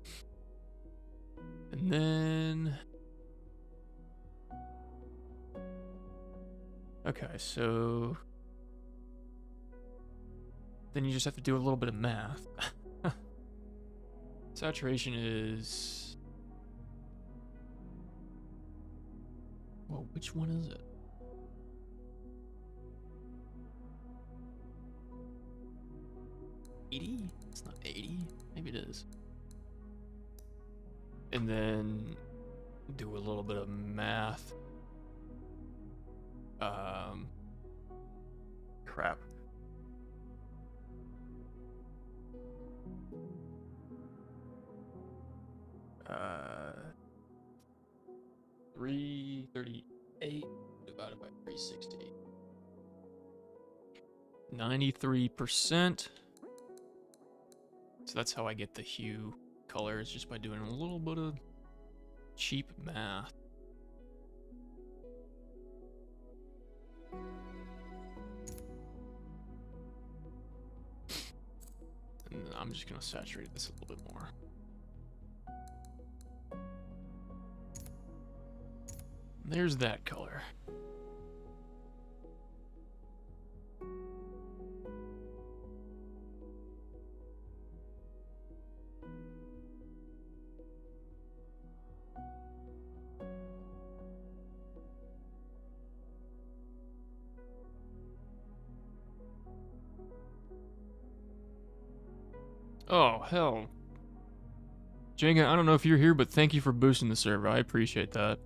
And then... Okay, so... Then you just have to do a little bit of math. Saturation is... Well, which one is it? 80? It's not 80. Maybe it is. And then do a little bit of math. Crap. 338 divided by 360. 93%. So that's how I get the hue colors, just by doing a little bit of cheap math. And I'm just gonna saturate this a little bit more. There's that color. Oh, hell. Jenga, I don't know if you're here, but thank you for boosting the server. I appreciate that.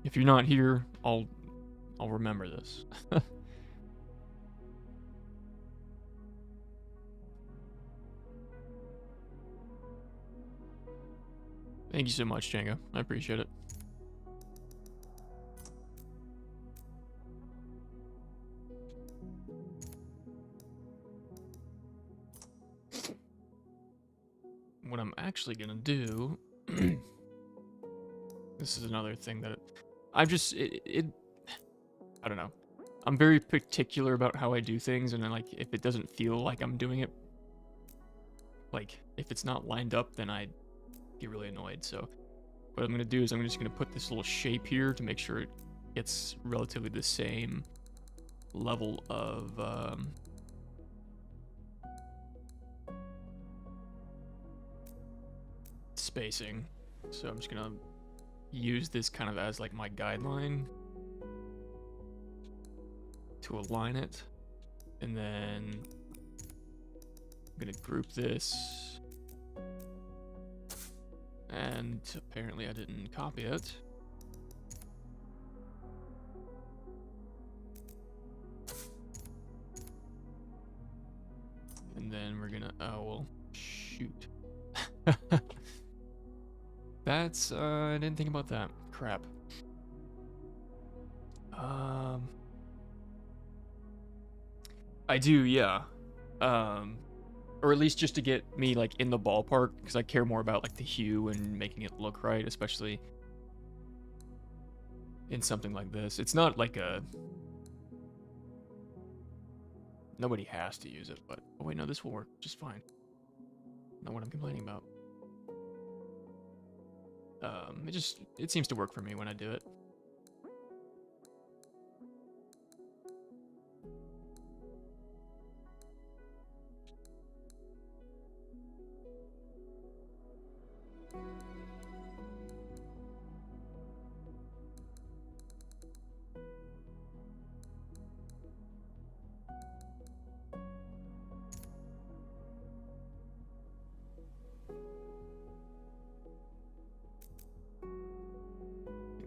If you're not here, I'll remember this. Thank you so much, Jenga. I appreciate it. What I'm actually gonna do, this is another thing that I just, I don't know. I'm very particular about how I do things, and then, like, if it doesn't feel like I'm doing it, like, if it's not lined up, then I get really annoyed. So what I'm gonna do is I'm just gonna put this little shape here to make sure it gets relatively the same level of, spacing. So I'm just gonna use this kind of as like my guideline to align it, and then I'm gonna group this, and apparently I didn't copy it. And then we're gonna, oh well, shoot. That's, I didn't think about that. Crap. I do, yeah. Or at least just to get me, like, in the ballpark, because I care more about, like, the hue and making it look right, especially in something like this. It's not like a... Nobody has to use it, but... Oh, wait, no, this will work just fine. Not what I'm complaining about. It seems to work for me when I do it.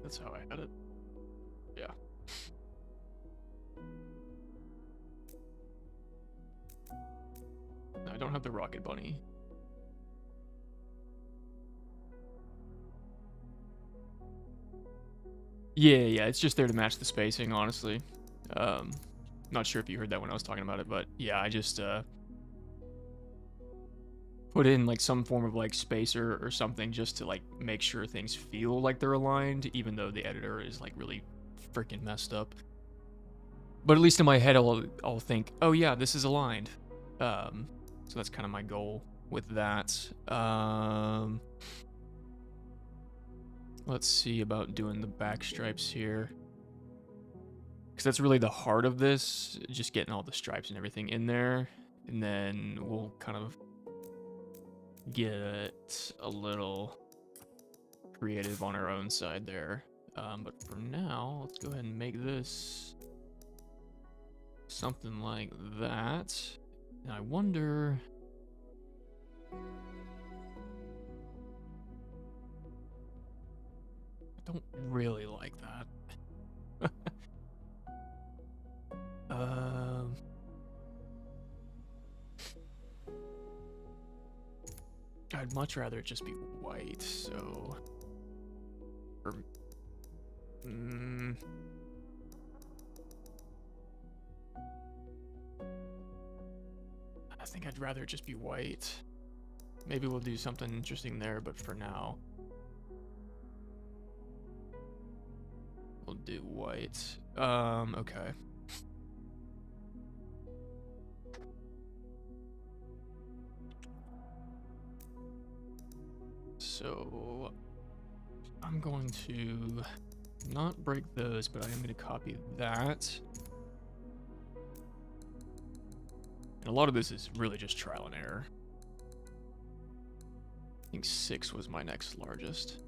That's how I had it. Yeah. No, I don't have the rocket bunny. Yeah, it's just there to match the spacing, honestly. Not sure if you heard that when I was talking about it, but yeah, I just put in like some form of like spacer or something just to like make sure things feel like they're aligned, even though the editor is like really freaking messed up. But at least in my head, I'll think, oh yeah, this is aligned. So that's kind of my goal with that. Let's see about doing the back stripes here, because that's really the heart of this, just getting all the stripes and everything in there, and then we'll kind of get a little creative on our own side there. But for now, let's go ahead and make this something like that. And I wonder... I don't really like that. I'd much rather it just be white, so Or, I think I'd rather just be white. Maybe we'll do something interesting there, but for now, we'll do white. Okay. So I'm going to not break those, but I am going to copy that. And a lot of this is really just trial and error. I think 6 was my next largest.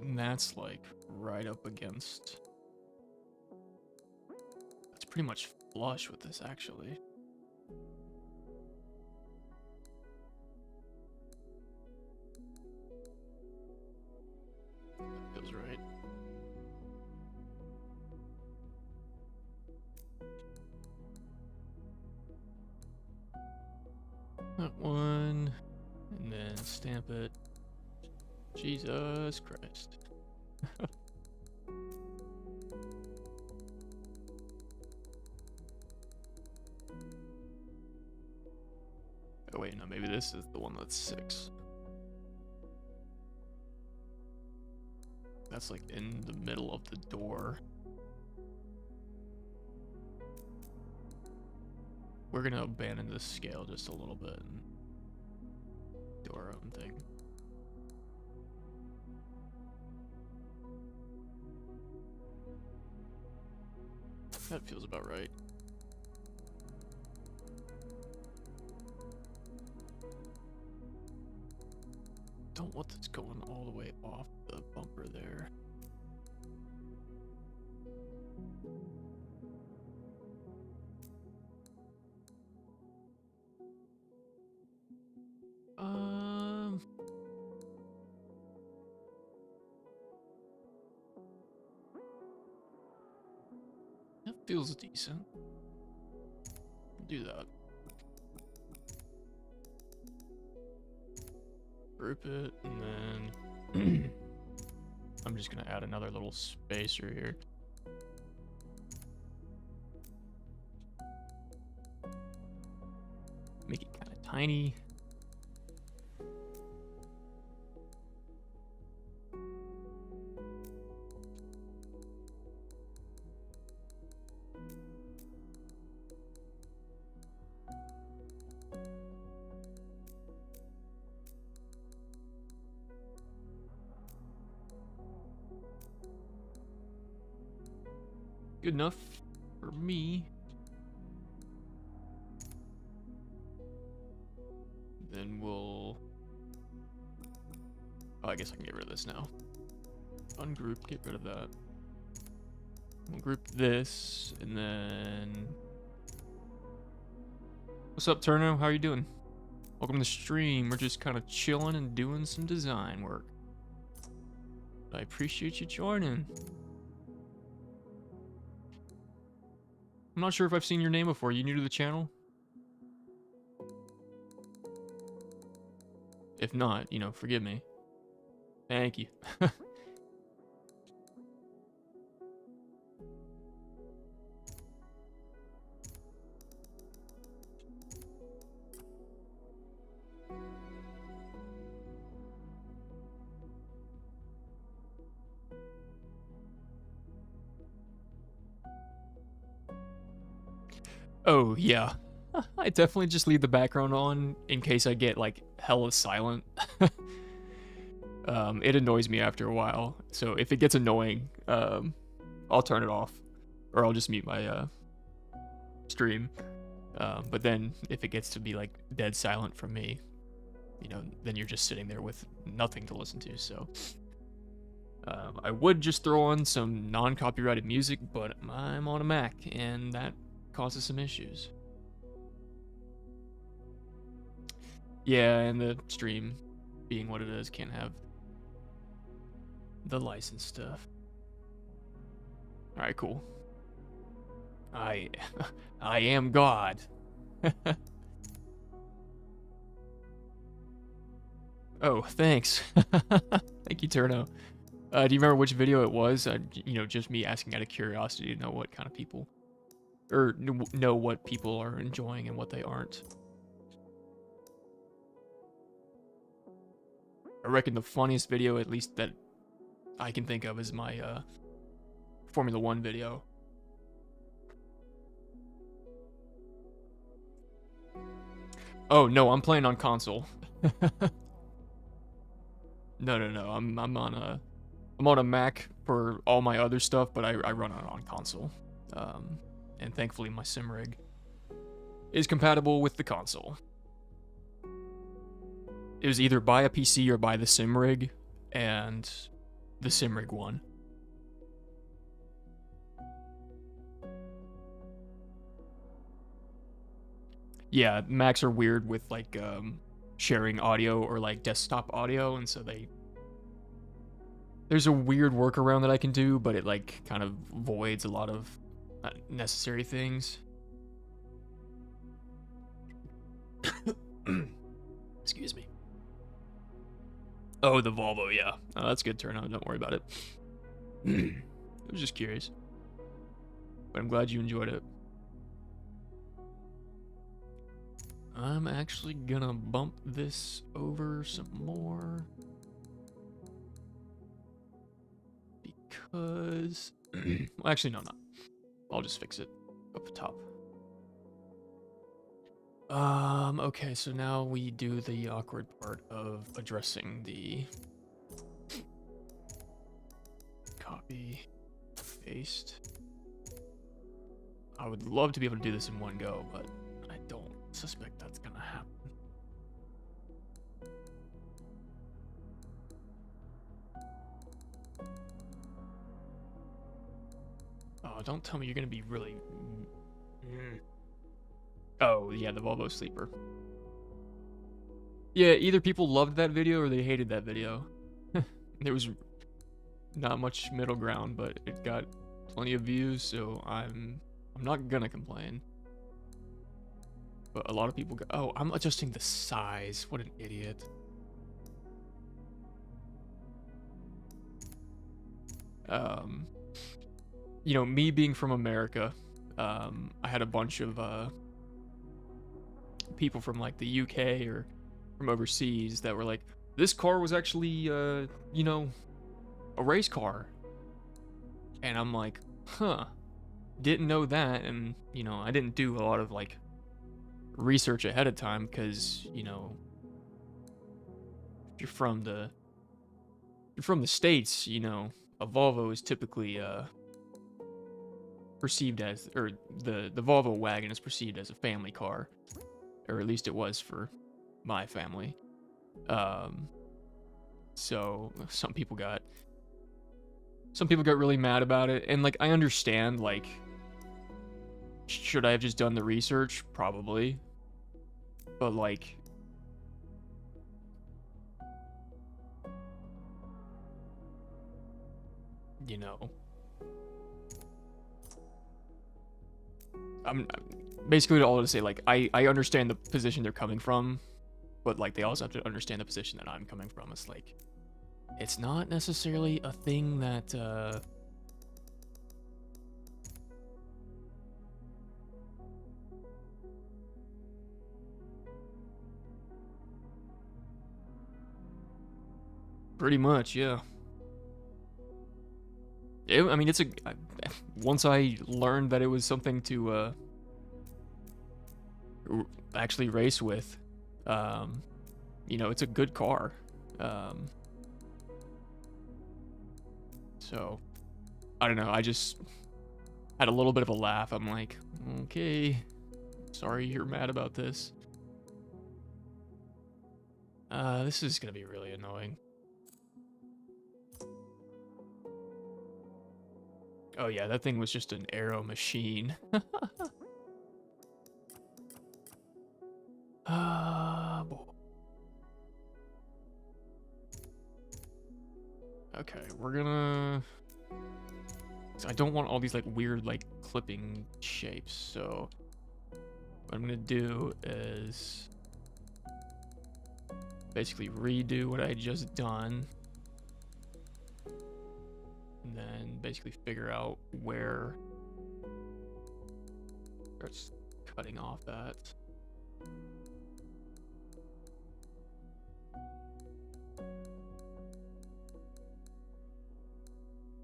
And that's like right up against... It's pretty much flush with this, actually. That feels right. That one, and then stamp it. Jesus Christ. Oh wait, no, maybe this is the one that's 6. That's like in the middle of the door. We're gonna abandon this scale just a little bit and do our own thing. That feels about right. Don't want this going all the way off the bumper there. That feels decent. I'll do that. Group it, and then I'm just gonna add another little spacer here. Make it kind of tiny. Good enough for me. Then we'll... Oh, I guess I can get rid of this now. Ungroup, get rid of that. We'll group this, and then... What's up, Turno? How are you doing? Welcome to the stream. We're just kind of chilling and doing some design work. I appreciate you joining. I'm not sure if I've seen your name before. You new to the channel? If not, you know, forgive me. Thank you. Oh, yeah. I definitely just leave the background on in case I get, like, hella silent. It annoys me after a while. So if it gets annoying, I'll turn it off. Or I'll just mute my stream. But then if it gets to be, like, dead silent from me, you know, then you're just sitting there with nothing to listen to, so... I would just throw on some non-copyrighted music, but I'm on a Mac, and that causes some issues. Yeah, and the stream being what it is can't have the license stuff. All right, cool. I am God. Oh, thanks. Thank you, Turno. Do you remember which video it was? You know, just me asking out of curiosity to know what kind of people, or know what people are enjoying and what they aren't. I reckon the funniest video, at least that I can think of, is my Formula 1 video. Oh no, I'm playing on console. No. I'm on a Mac for all my other stuff, but I run it on console. And thankfully my sim rig is compatible with the console. It was either buy a PC or buy the sim rig, and the sim rig won. Yeah, Macs are weird with like sharing audio or like desktop audio, and so there's a weird workaround that I can do, but it like kind of voids a lot of necessary things. Excuse me. Oh, the Volvo, yeah. Oh, that's a good turnout. Don't worry about it. I was just curious. But I'm glad you enjoyed it. I'm actually gonna bump this over some more. Because... well, actually, no, not. I'll just fix it up the top. Okay, so now we do the awkward part of addressing the copy, paste. I would love to be able to do this in one go, but I don't suspect that's gonna happen. Oh, don't tell me you're gonna be really... Oh, yeah, the Volvo sleeper. Yeah, either people loved that video or they hated that video. There was not much middle ground, but it got plenty of views, so I'm not gonna complain. But a lot of people go, oh, I'm adjusting the size. What an idiot. You know, me being from America, I had a bunch of people from like the UK or from overseas that were like, this car was actually, you know, a race car. And I'm like, huh, didn't know that. And, you know, I didn't do a lot of like research ahead of time because, you know, if you're from the States, you know, a Volvo is typically perceived as, or the Volvo wagon is perceived as a family car, or at least it was for my family. So some people got really mad about it, and like I understand, like, should I have just done the research? Probably. But like, you know, I'm basically all to say, like, I understand the position they're coming from, but like they also have to understand the position that I'm coming from. It's like, it's not necessarily a thing that pretty much, yeah. I mean, once I learned that it was something to actually race with, you know, it's a good car. So, I don't know, I just had a little bit of a laugh. I'm like, okay, sorry you're mad about this. This is gonna be really annoying. Oh yeah, that thing was just an arrow machine. Okay, we're gonna... I don't want all these like weird like clipping shapes, so what I'm gonna do is basically redo what I just done, and then basically figure out where it's cutting off at.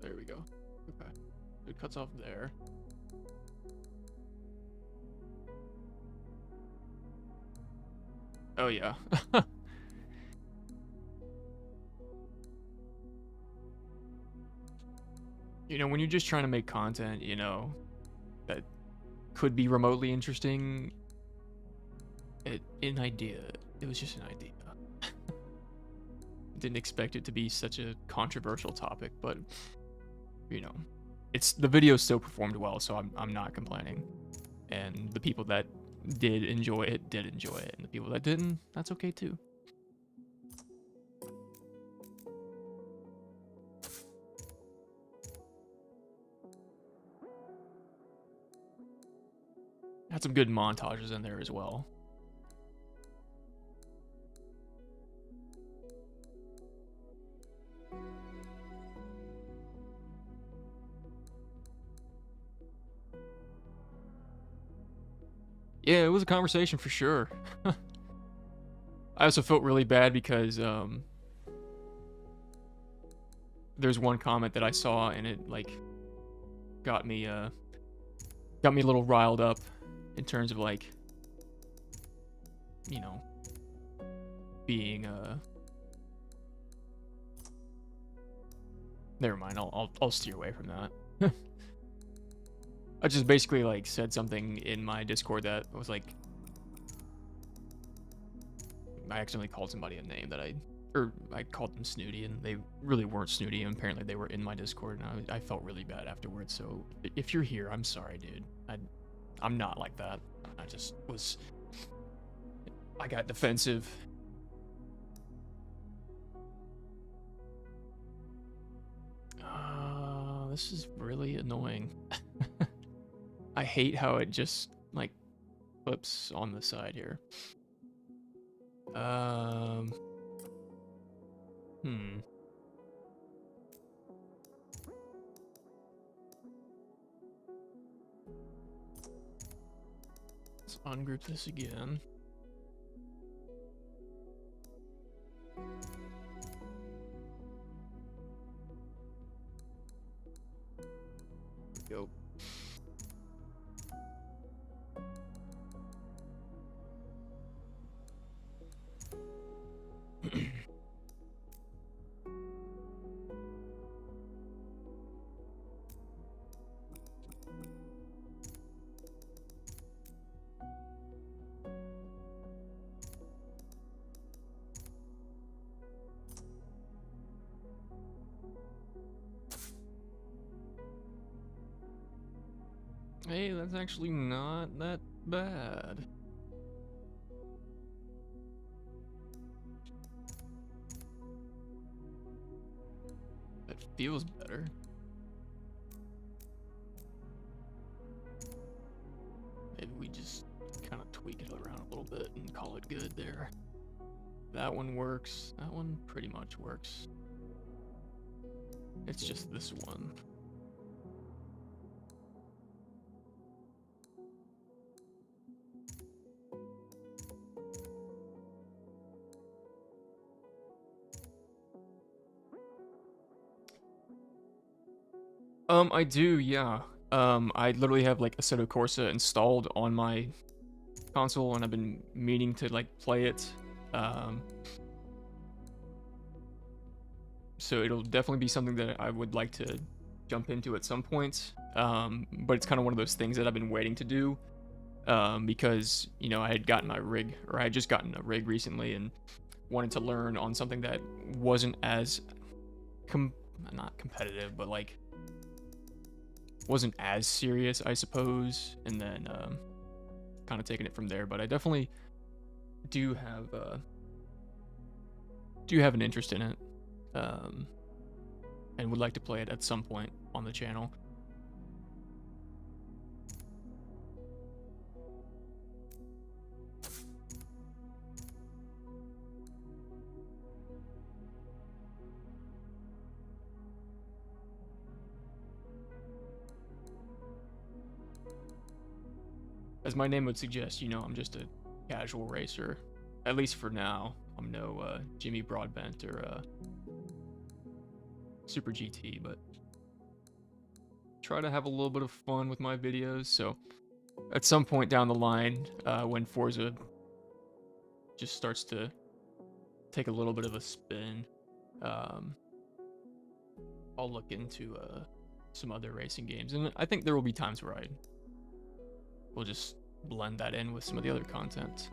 There we go. Okay, it cuts off there. Oh yeah. You know, when you're just trying to make content, you know, that could be remotely interesting, it was just an idea. Didn't expect it to be such a controversial topic, but you know, the video still performed well, so I'm not complaining. And the people that did enjoy it, and the people that didn't, that's okay too. Had some good montages in there as well. Yeah, it was a conversation for sure. I also felt really bad because there's one comment that I saw and it like got me a little riled up in terms of like, you know, being never mind, I'll steer away from that. I just basically like said something in my Discord that was like, I accidentally called somebody a name that I called them snooty, and they really weren't snooty, and apparently they were in my Discord, and I felt really bad afterwards. So if you're here, I'm sorry, dude. I'm not like that. I got defensive. This is really annoying. I hate how it just like flips on the side here. Let's ungroup this again. Go. Hey, that's actually not that bad. That feels better. Maybe we just kind of tweak it around a little bit and call it good there. That one works. That one pretty much works. It's just this one. I do, yeah. I literally have like Assetto Corsa installed on my console, and I've been meaning to like play it. So it'll definitely be something that I would like to jump into at some point. But it's kind of one of those things that I've been waiting to do. Because, you know, I had gotten my rig, or I had just gotten a rig recently, and wanted to learn on something that wasn't as not competitive, but like wasn't as serious, I suppose, and then kind of taking it from there. But I definitely do have an interest in it, and would like to play it at some point on the channel. as my name would suggest, you know, I'm just a casual racer. At least for now. I'm no Jimmy Broadbent or Super GT, but try to have a little bit of fun with my videos. So at some point down the line, when Forza just starts to take a little bit of a spin, I'll look into some other racing games, and I think there will be times where we'll just blend that in with some of the other content.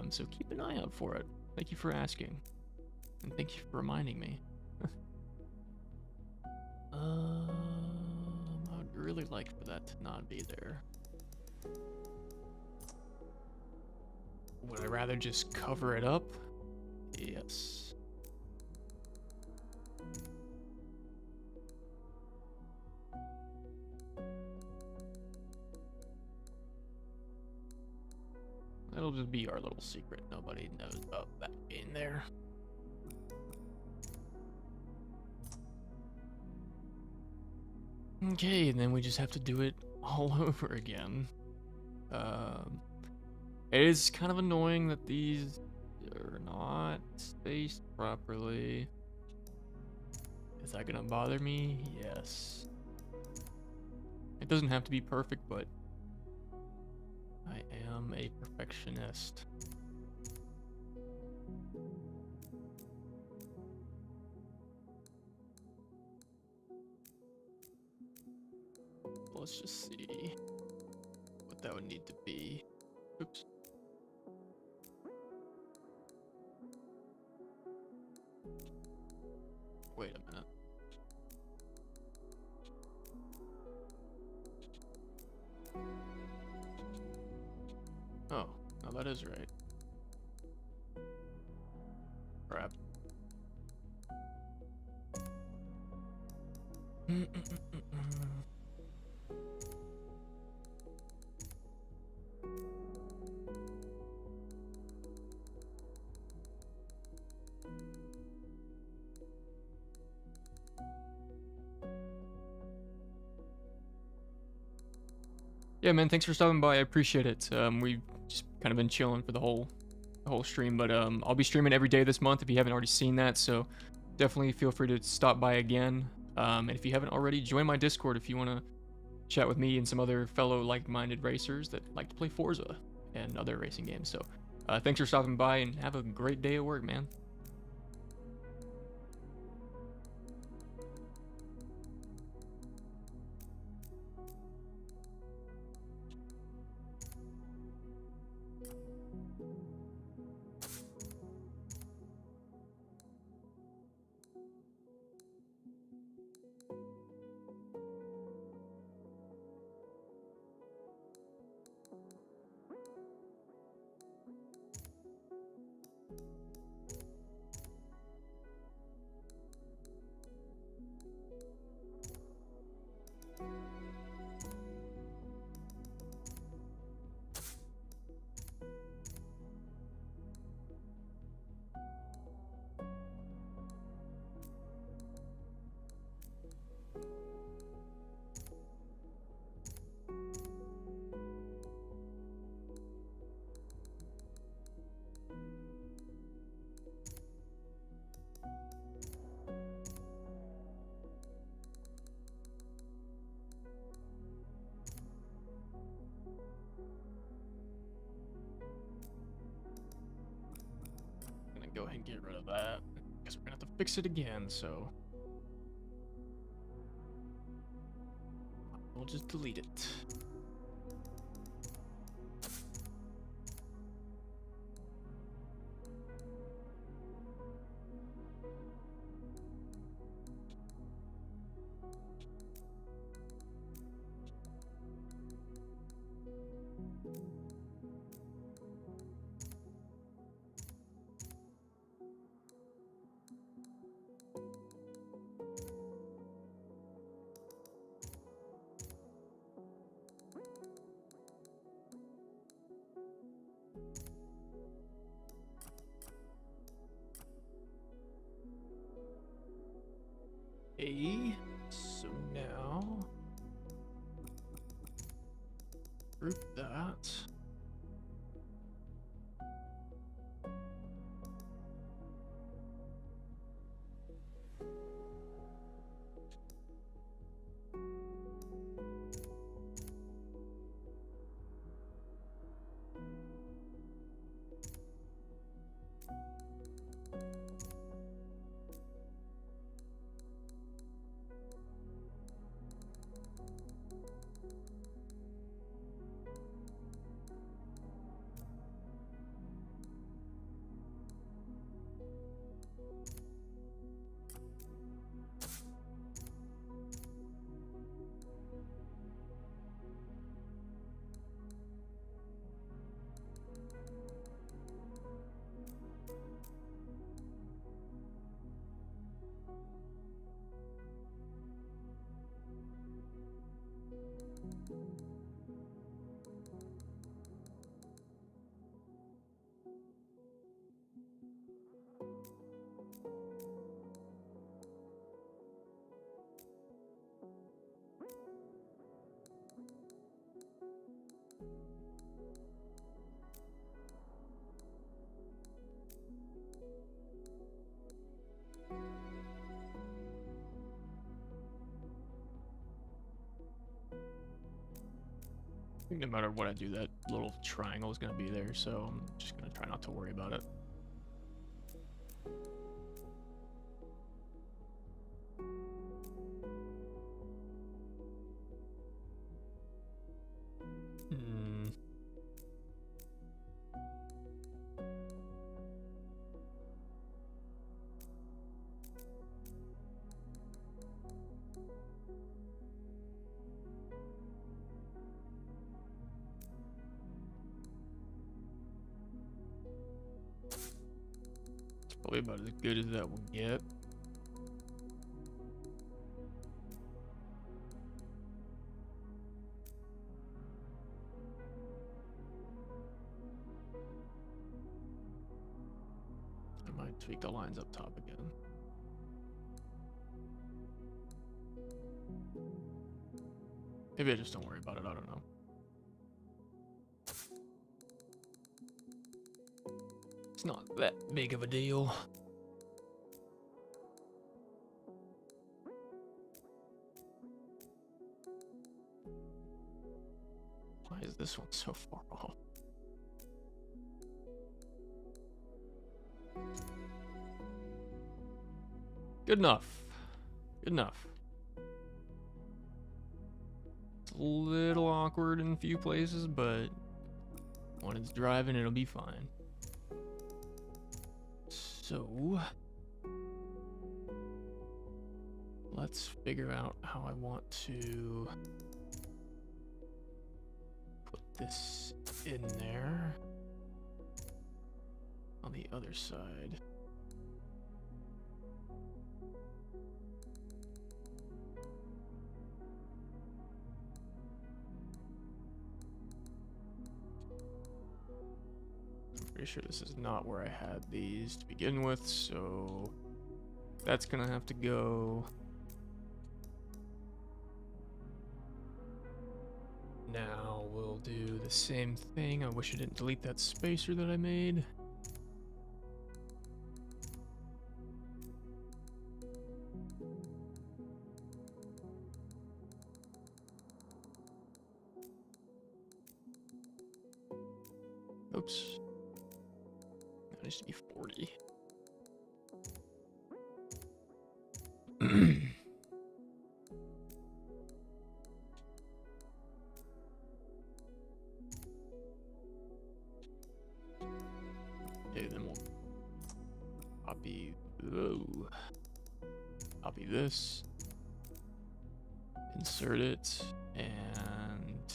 So keep an eye out for it. Thank you for asking, and thank you for reminding me. I'd really like for that to not be there. Would I rather just cover it up? Yes. That'll just be our little secret. Nobody knows about that being there. Okay, and then we just have to do it all over again. It is kind of annoying that these are not spaced properly. Is that gonna bother me? Yes. It doesn't have to be perfect, but I am a perfectionist. Let's just see what that would need to be. Oops. Wait a minute. Oh, no, that is right. Crap. Yeah, man, thanks for stopping by. I appreciate it. We've just kind of been chilling for the whole stream, but I'll be streaming every day this month if you haven't already seen that. So definitely feel free to stop by again. And if you haven't already, join my Discord if you want to chat with me and some other fellow like-minded racers that like to play Forza and other racing games. So thanks for stopping by and have a great day at work, man. Go ahead and get rid of that. Guess we're gonna have to fix it again, so we'll just delete it. So now group that. I think no matter what I do, that little triangle is going to be there, so I'm just going to try not to worry about it. Probably about as good as that will get. I might tweak the lines up top again. Maybe I just don't worry about it, I don't know. It's not that big of a deal. Why is this one so far off? Good enough. Good enough. It's a little awkward in a few places, but when it's driving, it'll be fine. So, let's figure out how I want to put this in there on the other side. Pretty sure this is not where I had these to begin with, so that's gonna have to go. Now we'll do the same thing. I wish I didn't delete that spacer that I made. Oops. That needs to be 40. Okay, then we'll copy this, insert it, and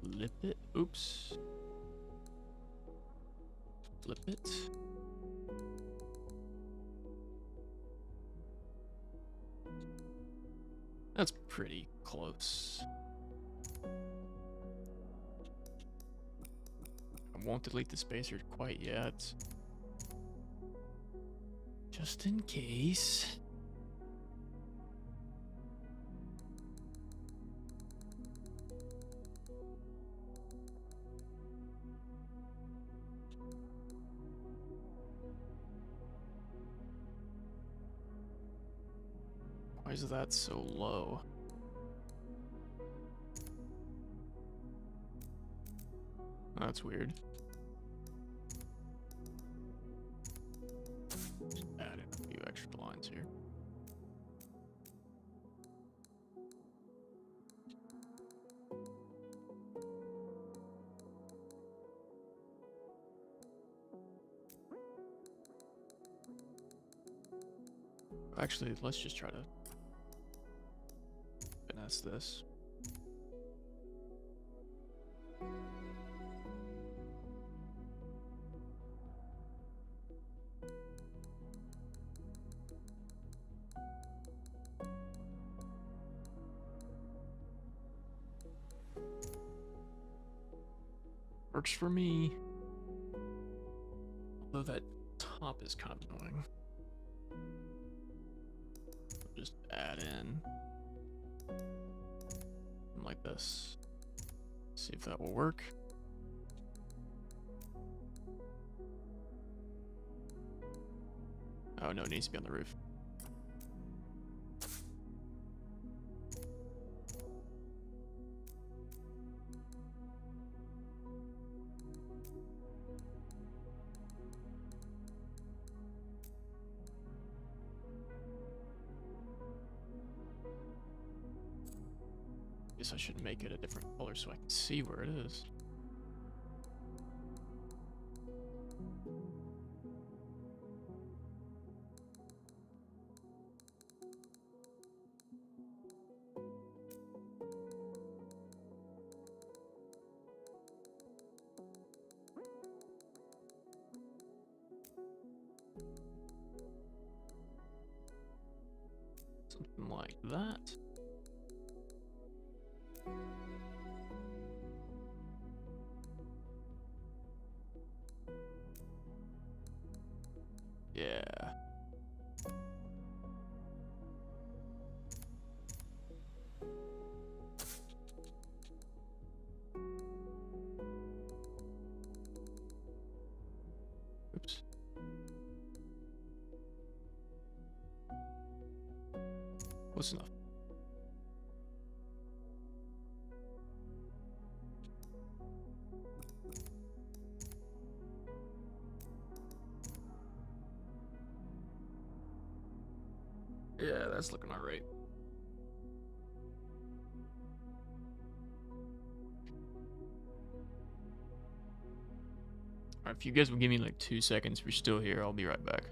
flip it. Oops. Flip it. That's pretty close. I won't delete the spacer quite yet. Just in case. is that so low? That's weird. Just add in a few extra lines here. Actually, let's just try to finesse this. Works for me. Although that top is kind of annoying. Just add in like this. See if that will work. Oh no, it needs to be on the roof. Guess I should make it a different color so I can see where it is. Something like that. Yeah. Oops. Close enough. Yeah, that's looking all right. All right, if you guys will give me like 2 seconds, if you're still here, I'll be right back.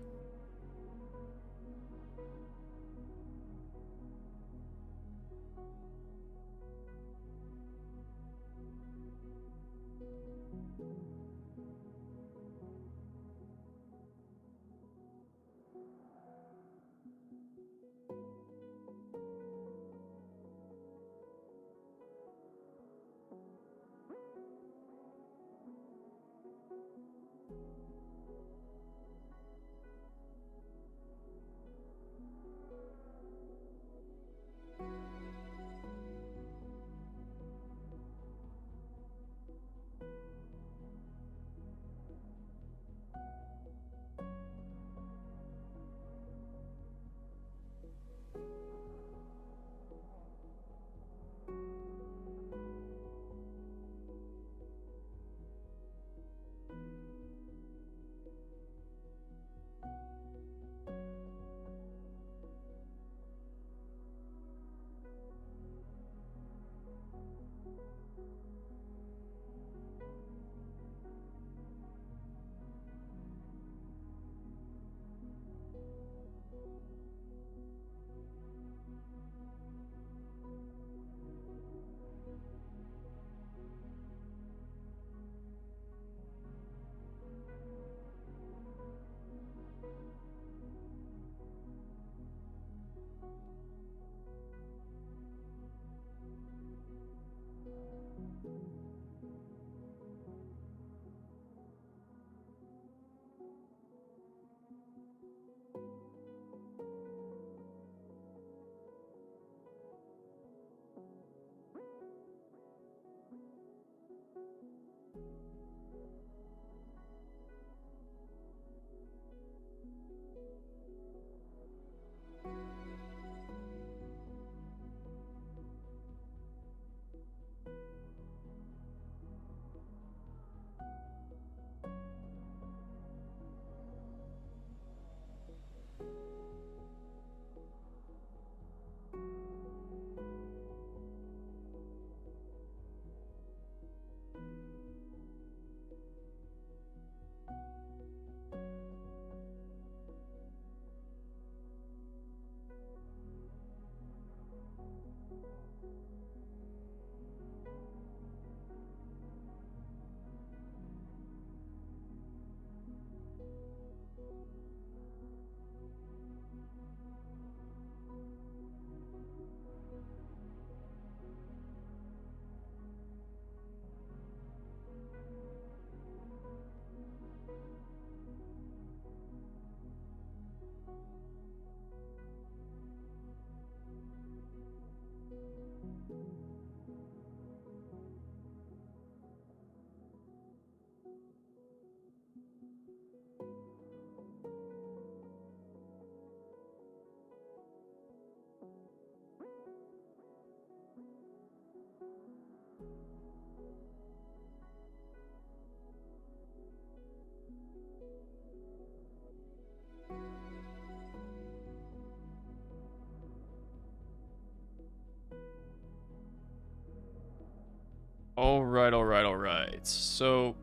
All right, all right, all right. So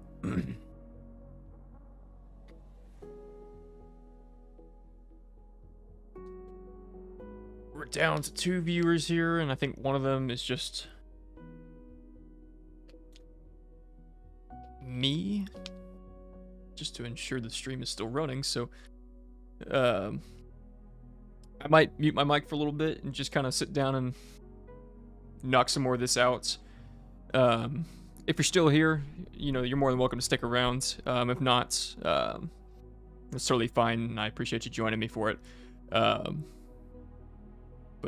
we're down to 2 viewers here, and I think one of them is just me, just to ensure the stream is still running. So um, I might mute my mic for a little bit and just kind of sit down and knock some more of this out. If you're still here, you know, you're more than welcome to stick around. If not, it's totally fine, and I appreciate you joining me for it. But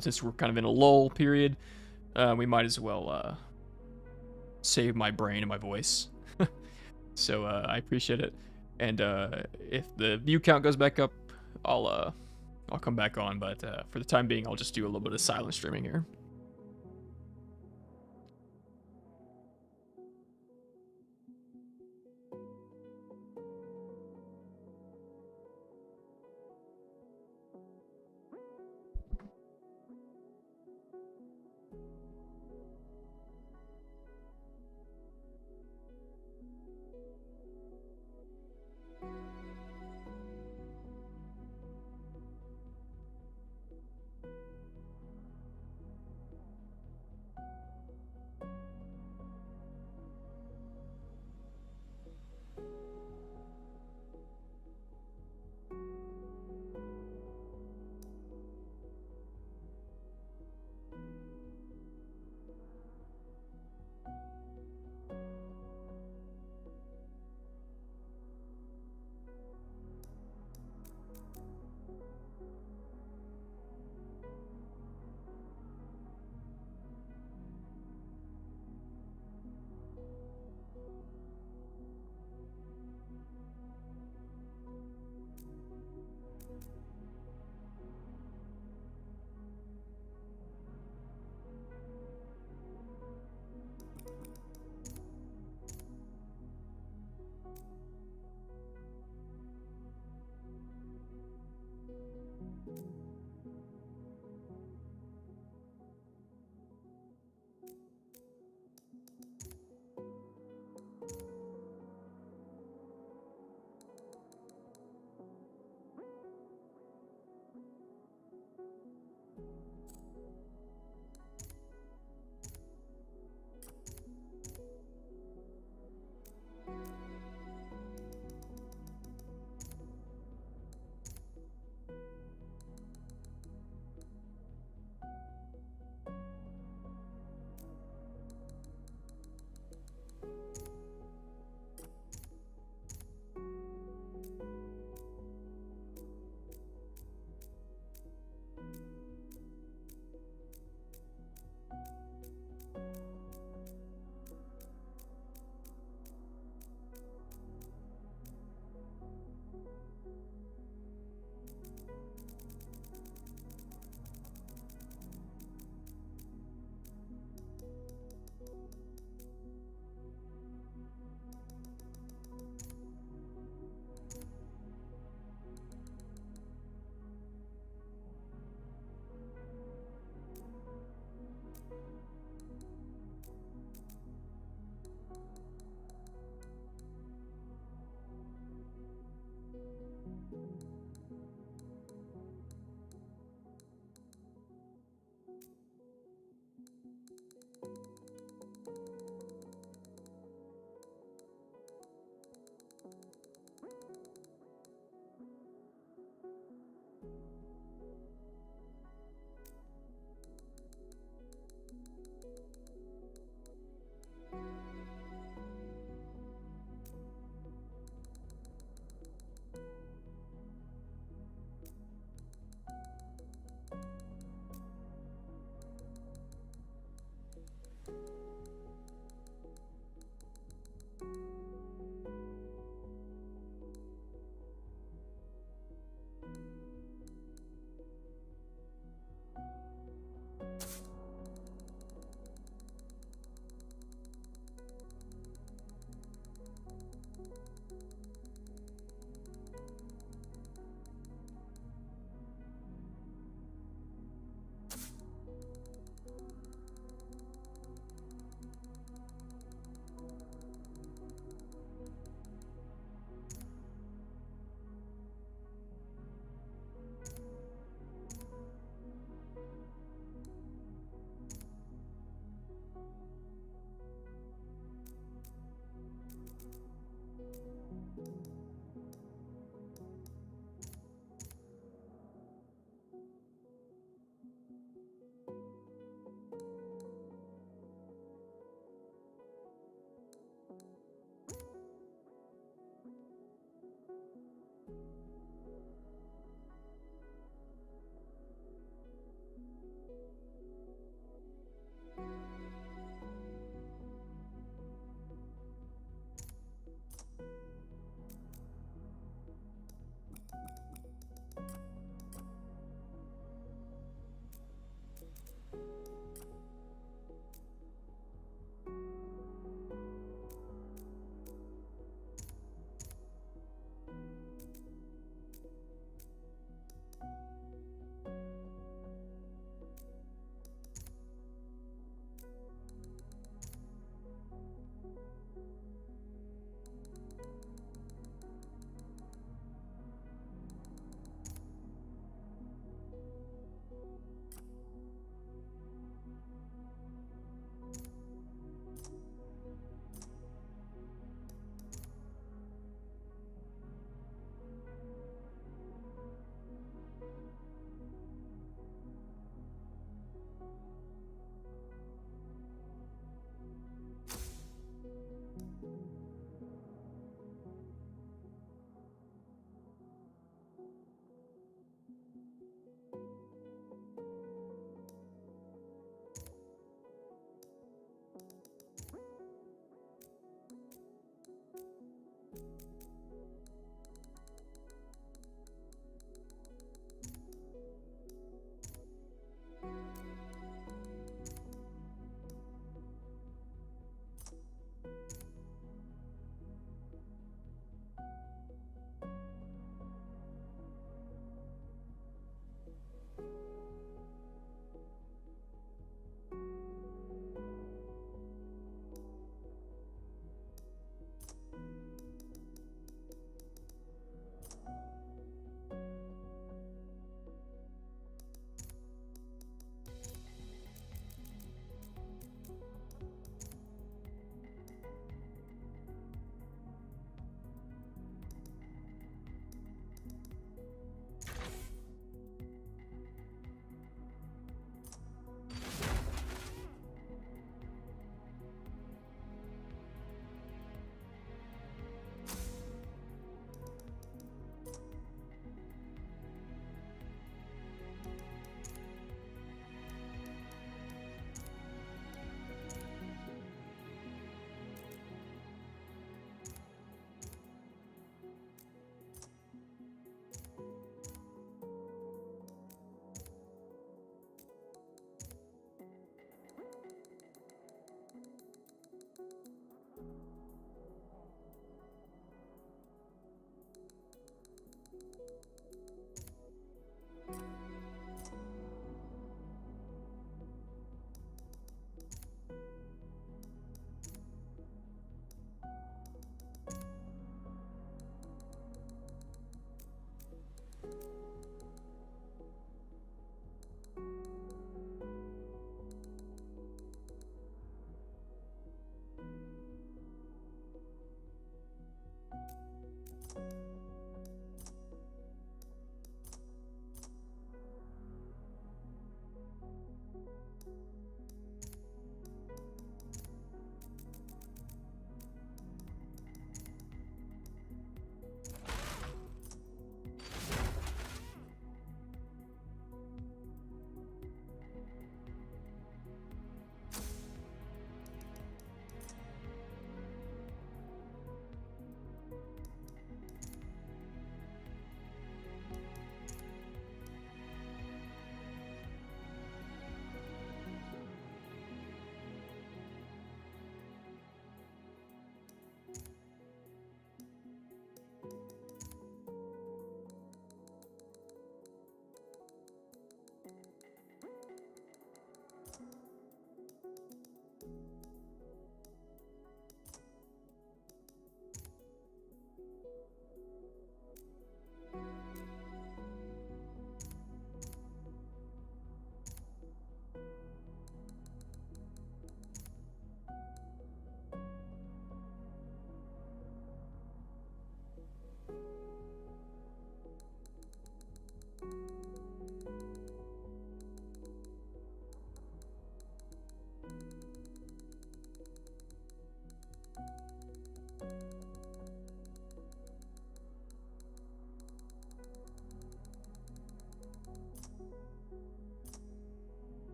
since we're kind of in a lull period, we might as well save my brain and my voice. So I appreciate it. And if the view count goes back up, I'll come back on. But for the time being, I'll just do a little bit of silent streaming here.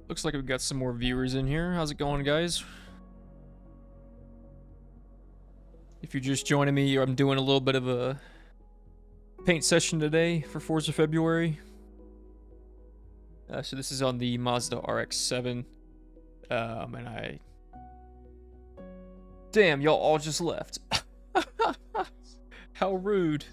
Looks like we've got some more viewers in here. How's it going, guys? If you're just joining me, I'm doing a little bit of a paint session today for Forza February. So this is on the Mazda RX-7. And Damn, y'all all just left. How rude.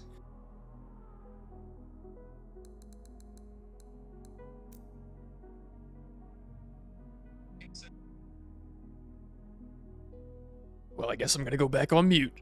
Well, I guess I'm gonna go back on mute.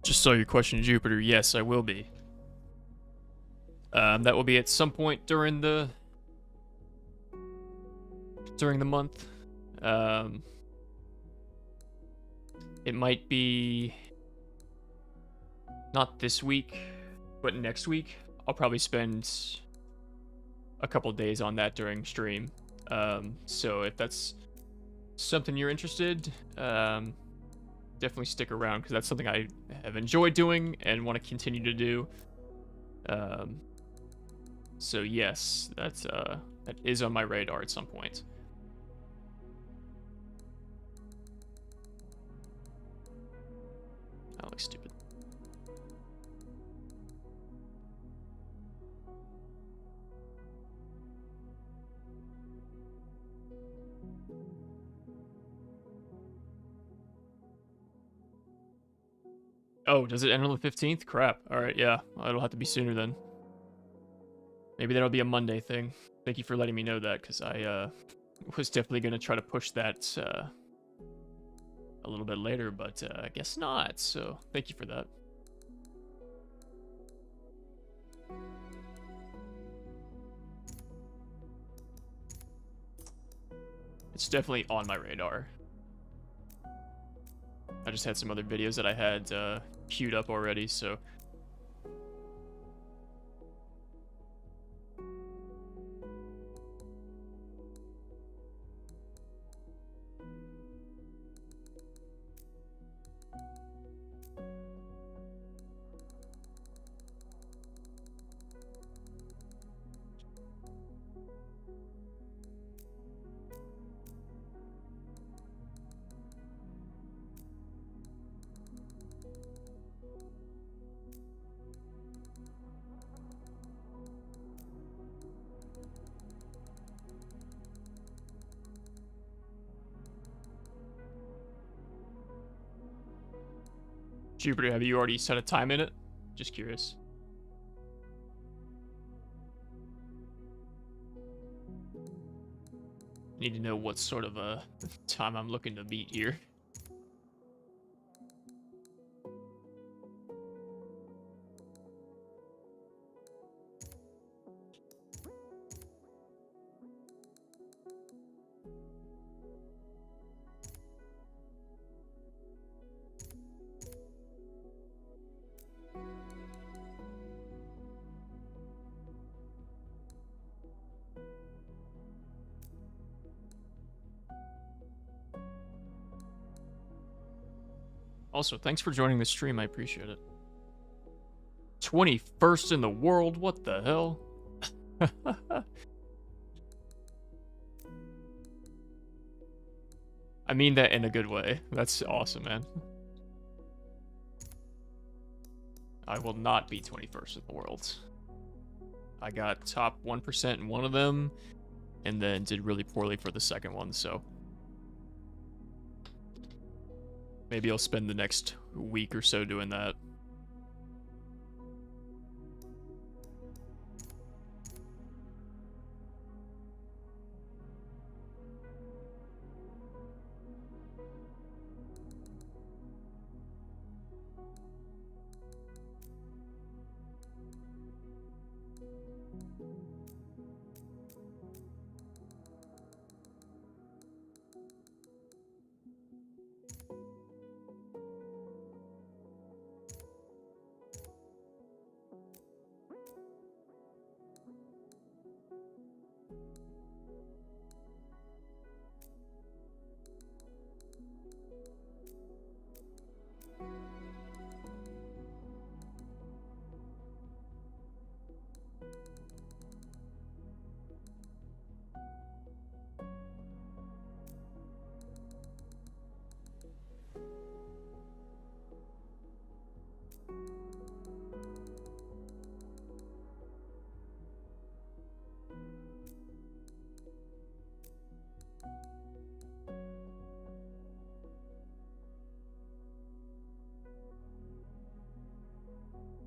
Just saw your question, Jupiter. Yes, I will be. That will be at some point during the month. It might be not this week, but next week. I'll probably spend a couple days on that during stream. So if that's something you're interested, definitely stick around because that's something I have enjoyed doing and want to continue to do. So yes, that is on my radar at some point. That looks stupid. Oh, does it end on the 15th? Crap. All right, yeah. It'll have to be sooner then. Maybe that'll be a Monday thing. Thank you for letting me know that, because I was definitely going to try to push that a little bit later, but I guess not. So thank you for that. It's definitely on my radar. I just had some other videos that I had queued up already, so... Jupiter, have you already set a time in it? Just curious. Need to know what sort of a time I'm looking to beat here. Also, thanks for joining the stream. I appreciate it. 21st in the world? What the hell? I mean that in a good way. That's awesome, man. I will not be 21st in the world. I got top 1% in one of them, and then did really poorly for the second one, so maybe I'll spend the next week or so doing that.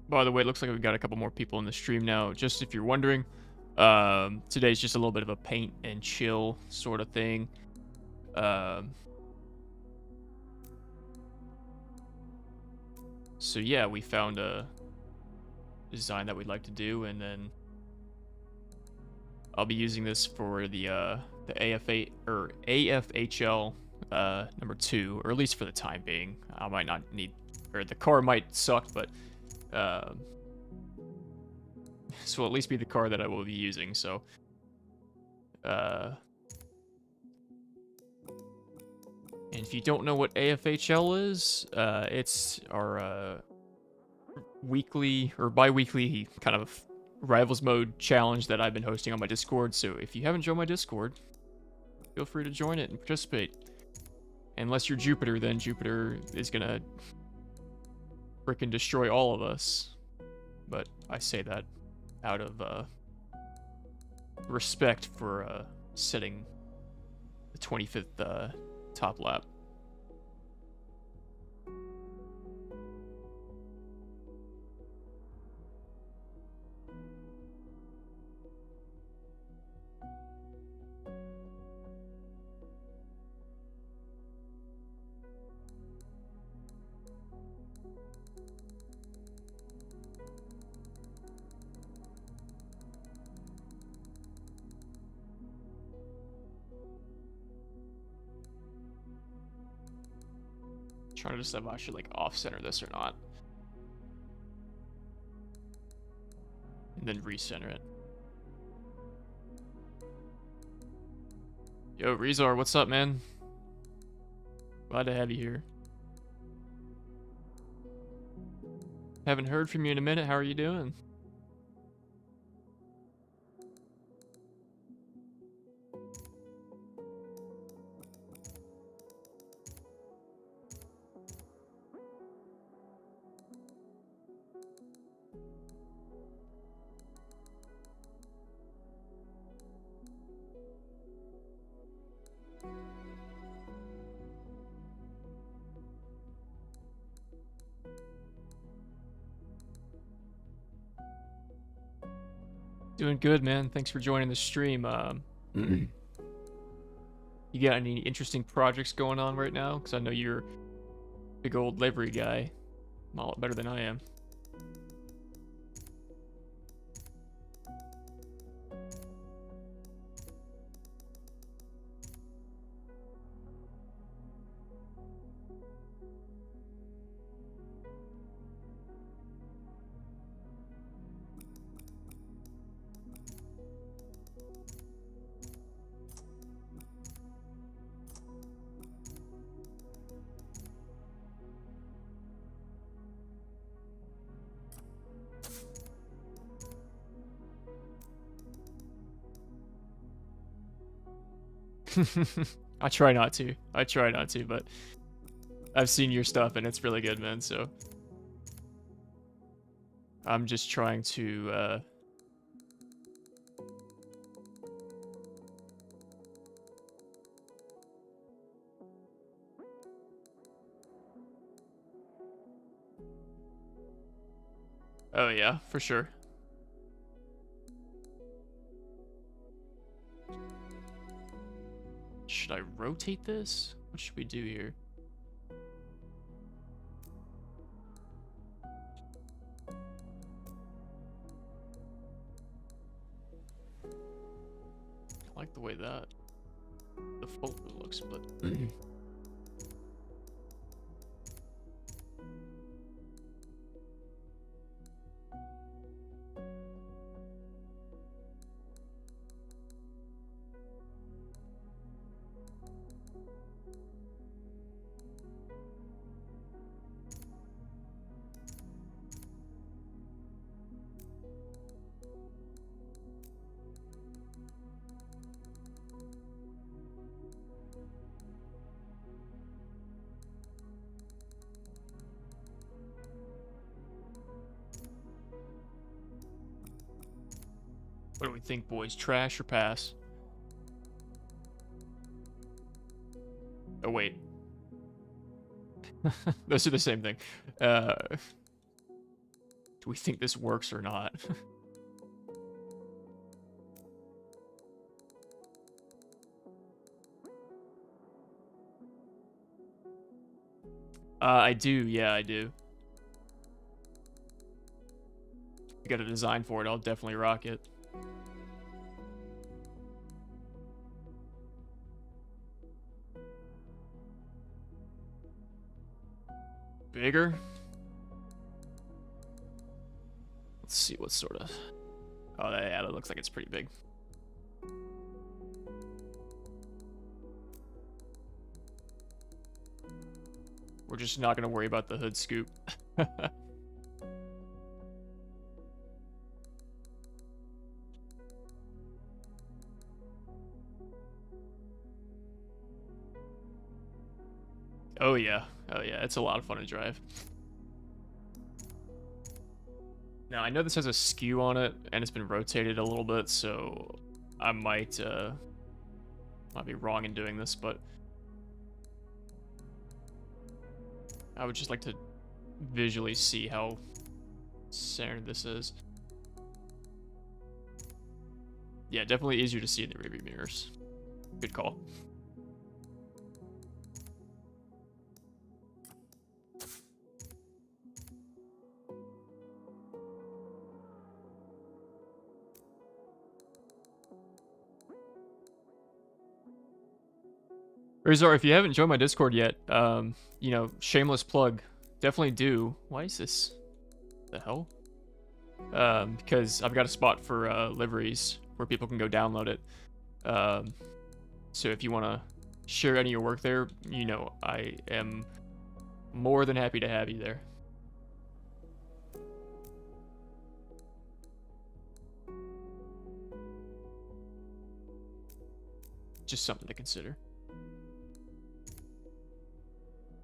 By the way, it looks like we've got a couple more people in the stream now. Just if you're wondering, today's just a little bit of a paint and chill sort of thing. So yeah, we found a design that we'd like to do, and then I'll be using this for the AFA or AFHL number 2, or at least for the time being. I might not need, or the car might suck, but this will at least be the car that I will be using. So and if you don't know what AFHL is, it's our weekly or bi-weekly kind of rivals mode challenge that I've been hosting on my Discord. So if you haven't joined my Discord, feel free to join it and participate. Unless you're Jupiter, then Jupiter is gonna freaking destroy all of us. But I say that out of respect for setting the 25th top lap. Trying to decide if I should like off-center this or not, and then recenter it. Yo, Rezar, what's up, man? Glad to have you here. Haven't heard from you in a minute. How are you doing? Doing good, man. Thanks for joining the stream. You got any interesting projects going on right now? Because I know you're a big old livery guy. A lot better than I am. I try not to. But I've seen your stuff and it's really good, man, so. I'm just trying to oh yeah, for sure. Should I rotate this? What should we do here? I like the way that the full looks, but what do we think, boys? Trash or pass? Oh, wait. Those are the same thing. Do we think this works or not? I do. Yeah, I do. You got a design for it. I'll definitely rock it. Bigger? Let's see what sort of... Oh, yeah, that looks like it's pretty big. We're just not going to worry about the hood scoop. Oh, yeah. Oh, yeah. It's a lot of fun to drive. Now, I know this has a skew on it, and it's been rotated a little bit, so I might be wrong in doing this, but I would just like to visually see how centered this is. Yeah, definitely easier to see in the rearview mirrors. Good call. Rizar, if you haven't joined my Discord yet, you know, shameless plug, definitely do. Why is this? The hell? Because I've got a spot for liveries where people can go download it. So if you want to share any of your work there, you know, I am more than happy to have you there. Just something to consider.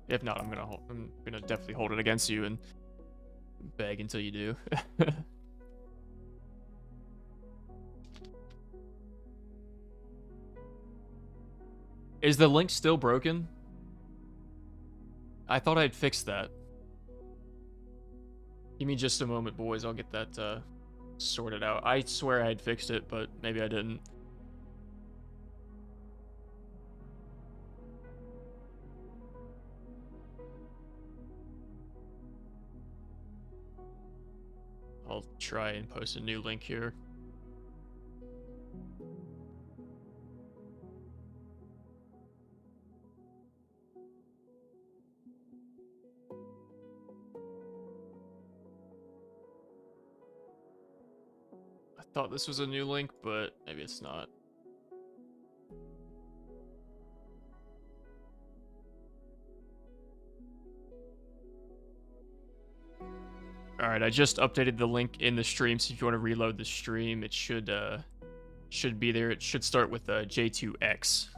If not, I'm gonna definitely hold it against you and beg until you do. Is the link still broken? I thought I'd fixed that. Give me just a moment, boys. I'll get that sorted out. I swear I had fixed it, but maybe I didn't. I'll try and post a new link here. I thought this was a new link, but maybe it's not. Alright, I just updated the link in the stream, so if you want to reload the stream, it should be there. It should start with J2X.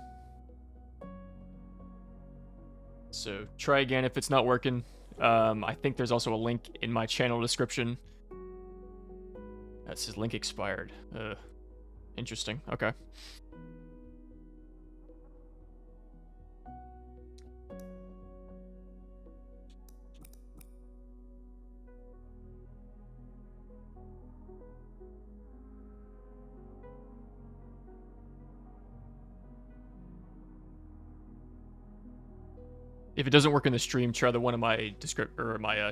So try again if it's not working. I think there's also a link in my channel description That says link expired. Interesting. Okay. If it doesn't work in the stream, try the one in my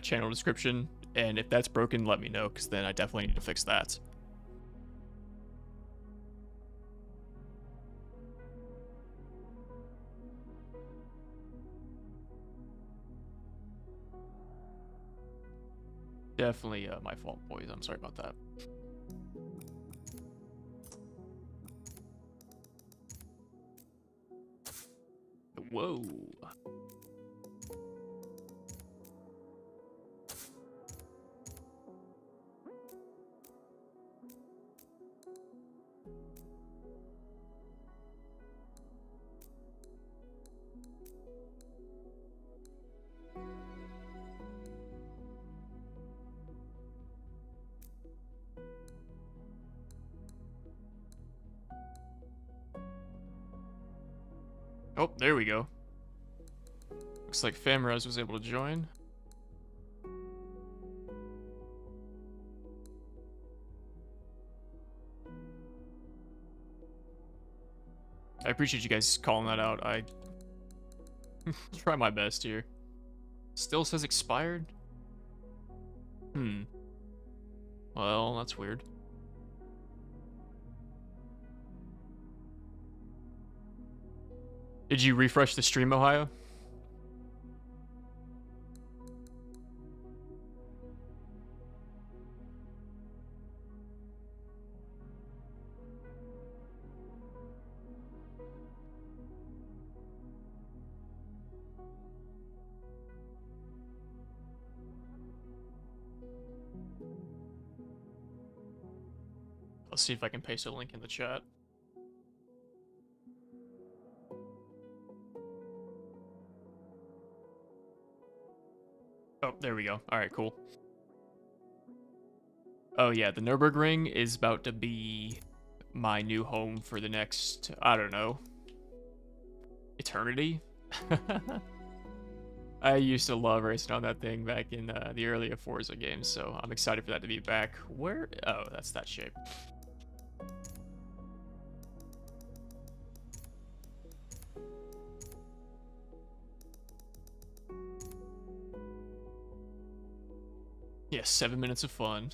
channel description, and if that's broken, let me know, because then I definitely need to fix that. Definitely my fault, boys. I'm sorry about that. Whoa. Oh, there we go. Looks like Famraz was able to join. I appreciate you guys calling that out. I try my best here. Still says expired? Well, that's weird. Did you refresh the stream, Ohio? Let's see if I can paste a link in the chat. Oh, there we go. All right, cool. Oh yeah, the Nürburgring is about to be my new home for the next, I don't know, eternity? I used to love racing on that thing back in the earlier Forza games, so I'm excited for that to be back. Where? Oh, that's that shape. Yeah, 7 minutes of fun.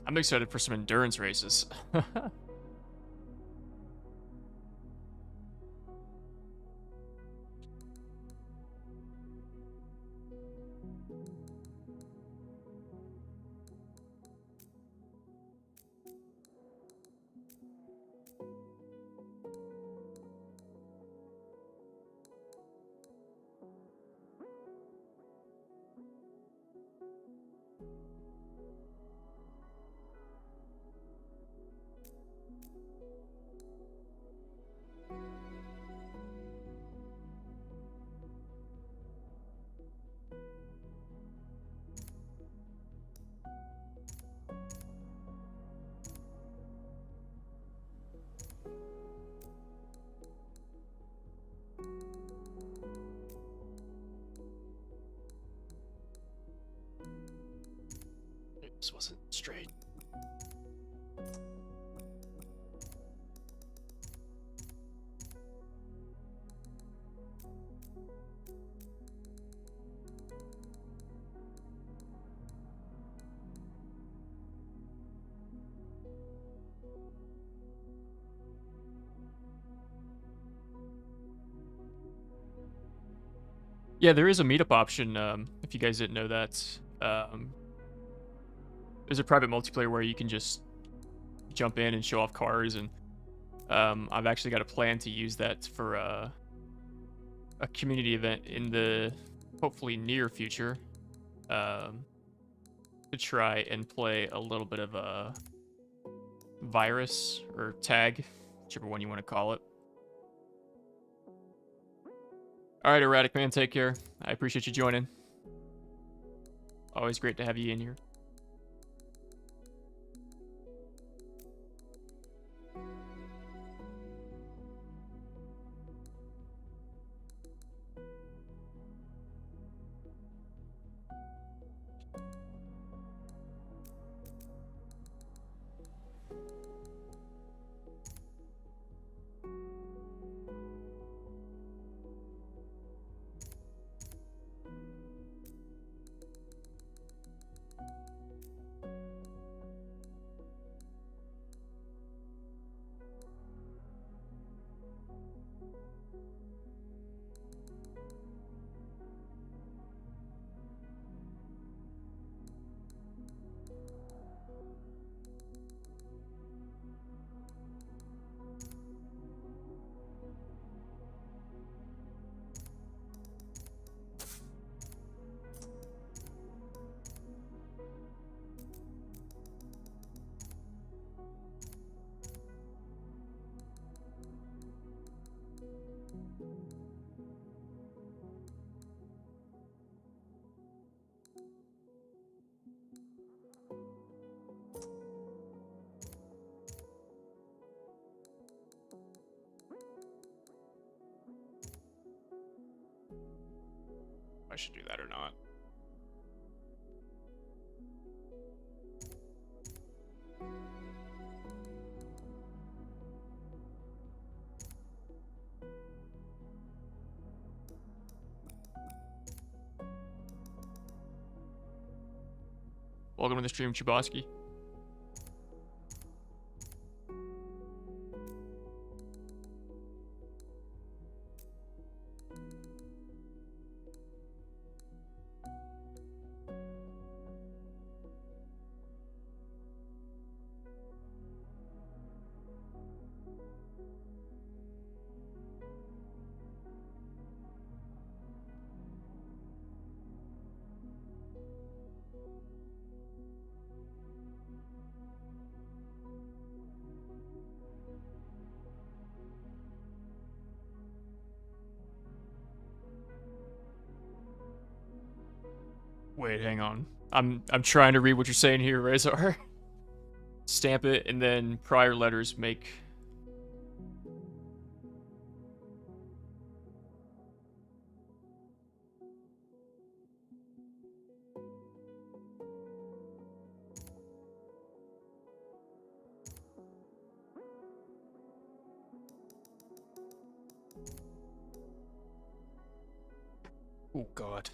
I'm excited for some endurance races. This wasn't straight. Yeah, there is a meetup option, if you guys didn't know that. there's a private multiplayer where you can just jump in and show off cars, and I've actually got a plan to use that for a community event in the hopefully near future, to try and play a little bit of a virus or tag, whichever one you want to call it. All right, Erratic Man, take care. I appreciate you joining. Always great to have you in here. I should do that or not. Welcome to the stream, Chubosky. Wait, hang on. I'm trying to read what you're saying here, Razor. Stamp it, and then prior letters make... Oh, God.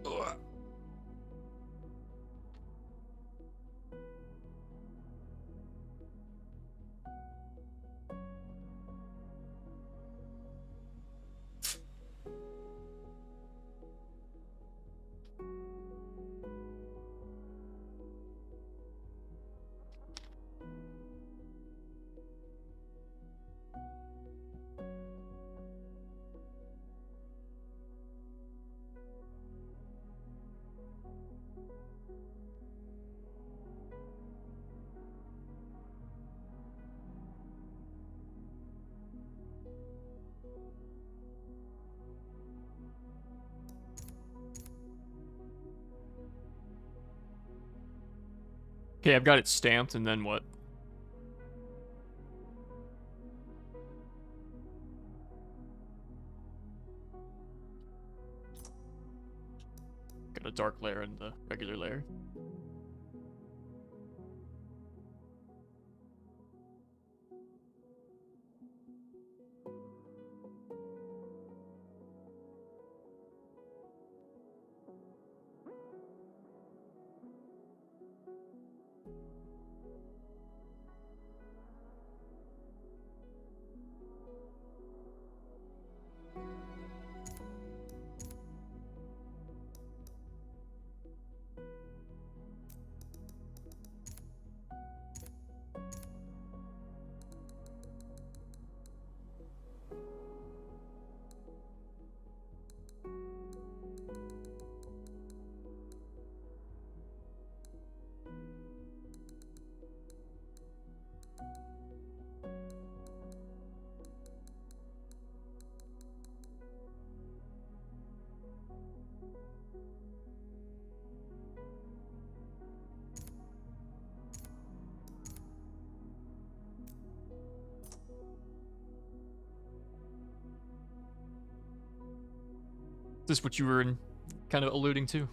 Ugh. Okay, I've got it stamped, and then what? Got a dark layer and the regular layer. this what you were kind of alluding to?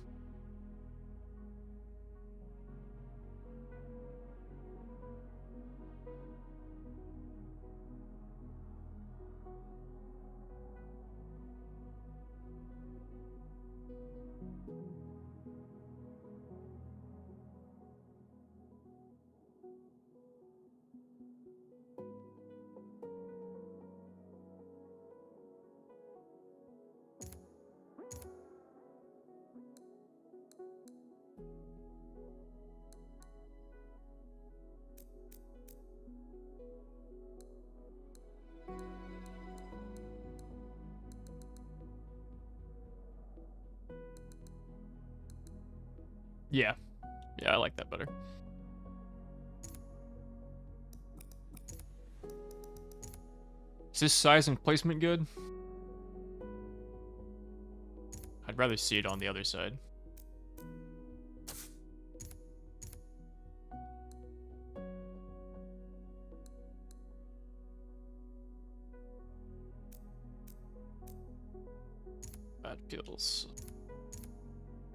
Yeah. Yeah, I like that better. Is this size and placement good? I'd rather see it on the other side. That feels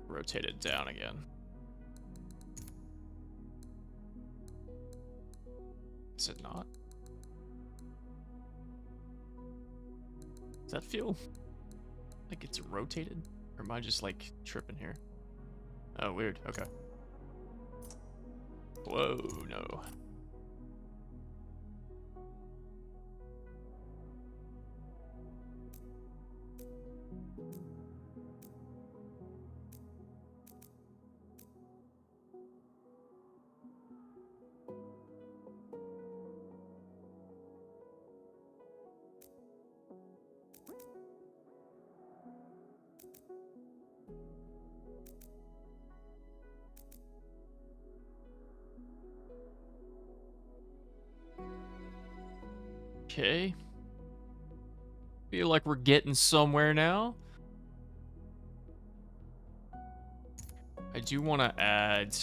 rotated down again. Is it not? Does that feel like it's rotated? Or am I just like tripping here? Oh, weird. Okay. Whoa, no. Okay. Feel like we're getting somewhere now. I do want to add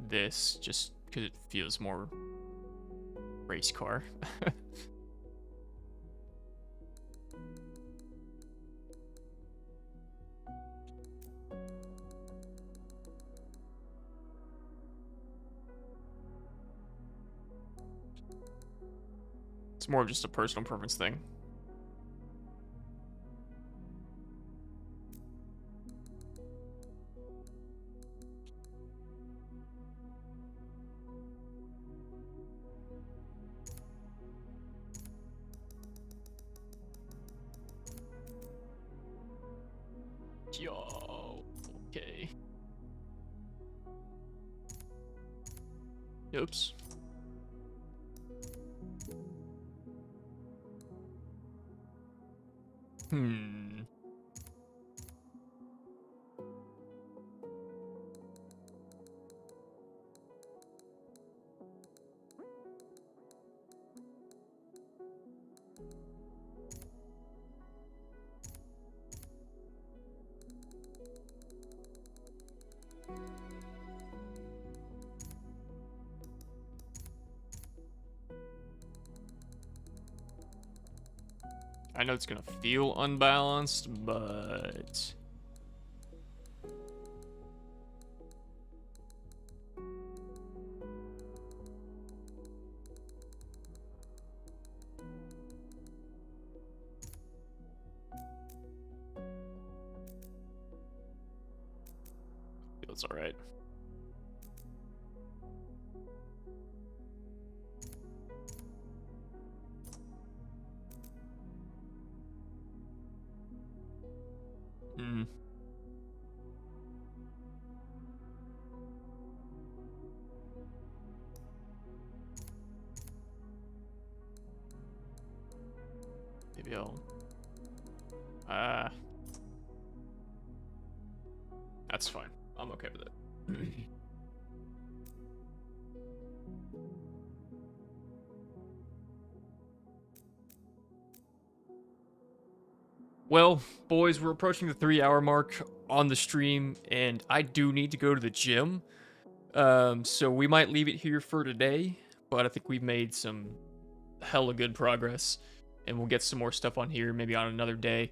this just because it feels more race car. It's more of just a personal preference thing. Yo, okay. Oops. I know it's gonna feel unbalanced, but feels all right. Maybe I'll... That's fine. I'm okay with it. Well, boys, we're approaching the 3-hour mark on the stream, and I do need to go to the gym. So we might leave it here for today, but I think we've made some hella good progress. and we'll get some more stuff on here maybe on another day.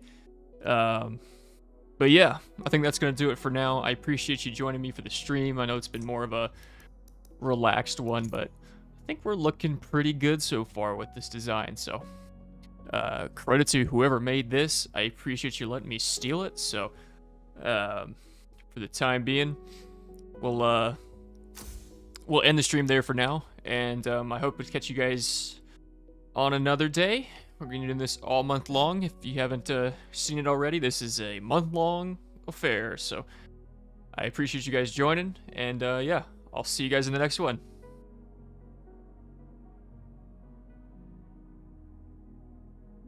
But yeah, I think that's going to do it for now. I appreciate you joining me for the stream. I know it's been more of a relaxed one, but I think we're looking pretty good so far with this design. So credit to whoever made this. I appreciate you letting me steal it. So for the time being, we'll end the stream there for now, and I hope to catch you guys on another day. We're going to do this all month long. If you haven't seen it already, this is a month-long affair. So I appreciate you guys joining, and yeah, I'll see you guys in the next one.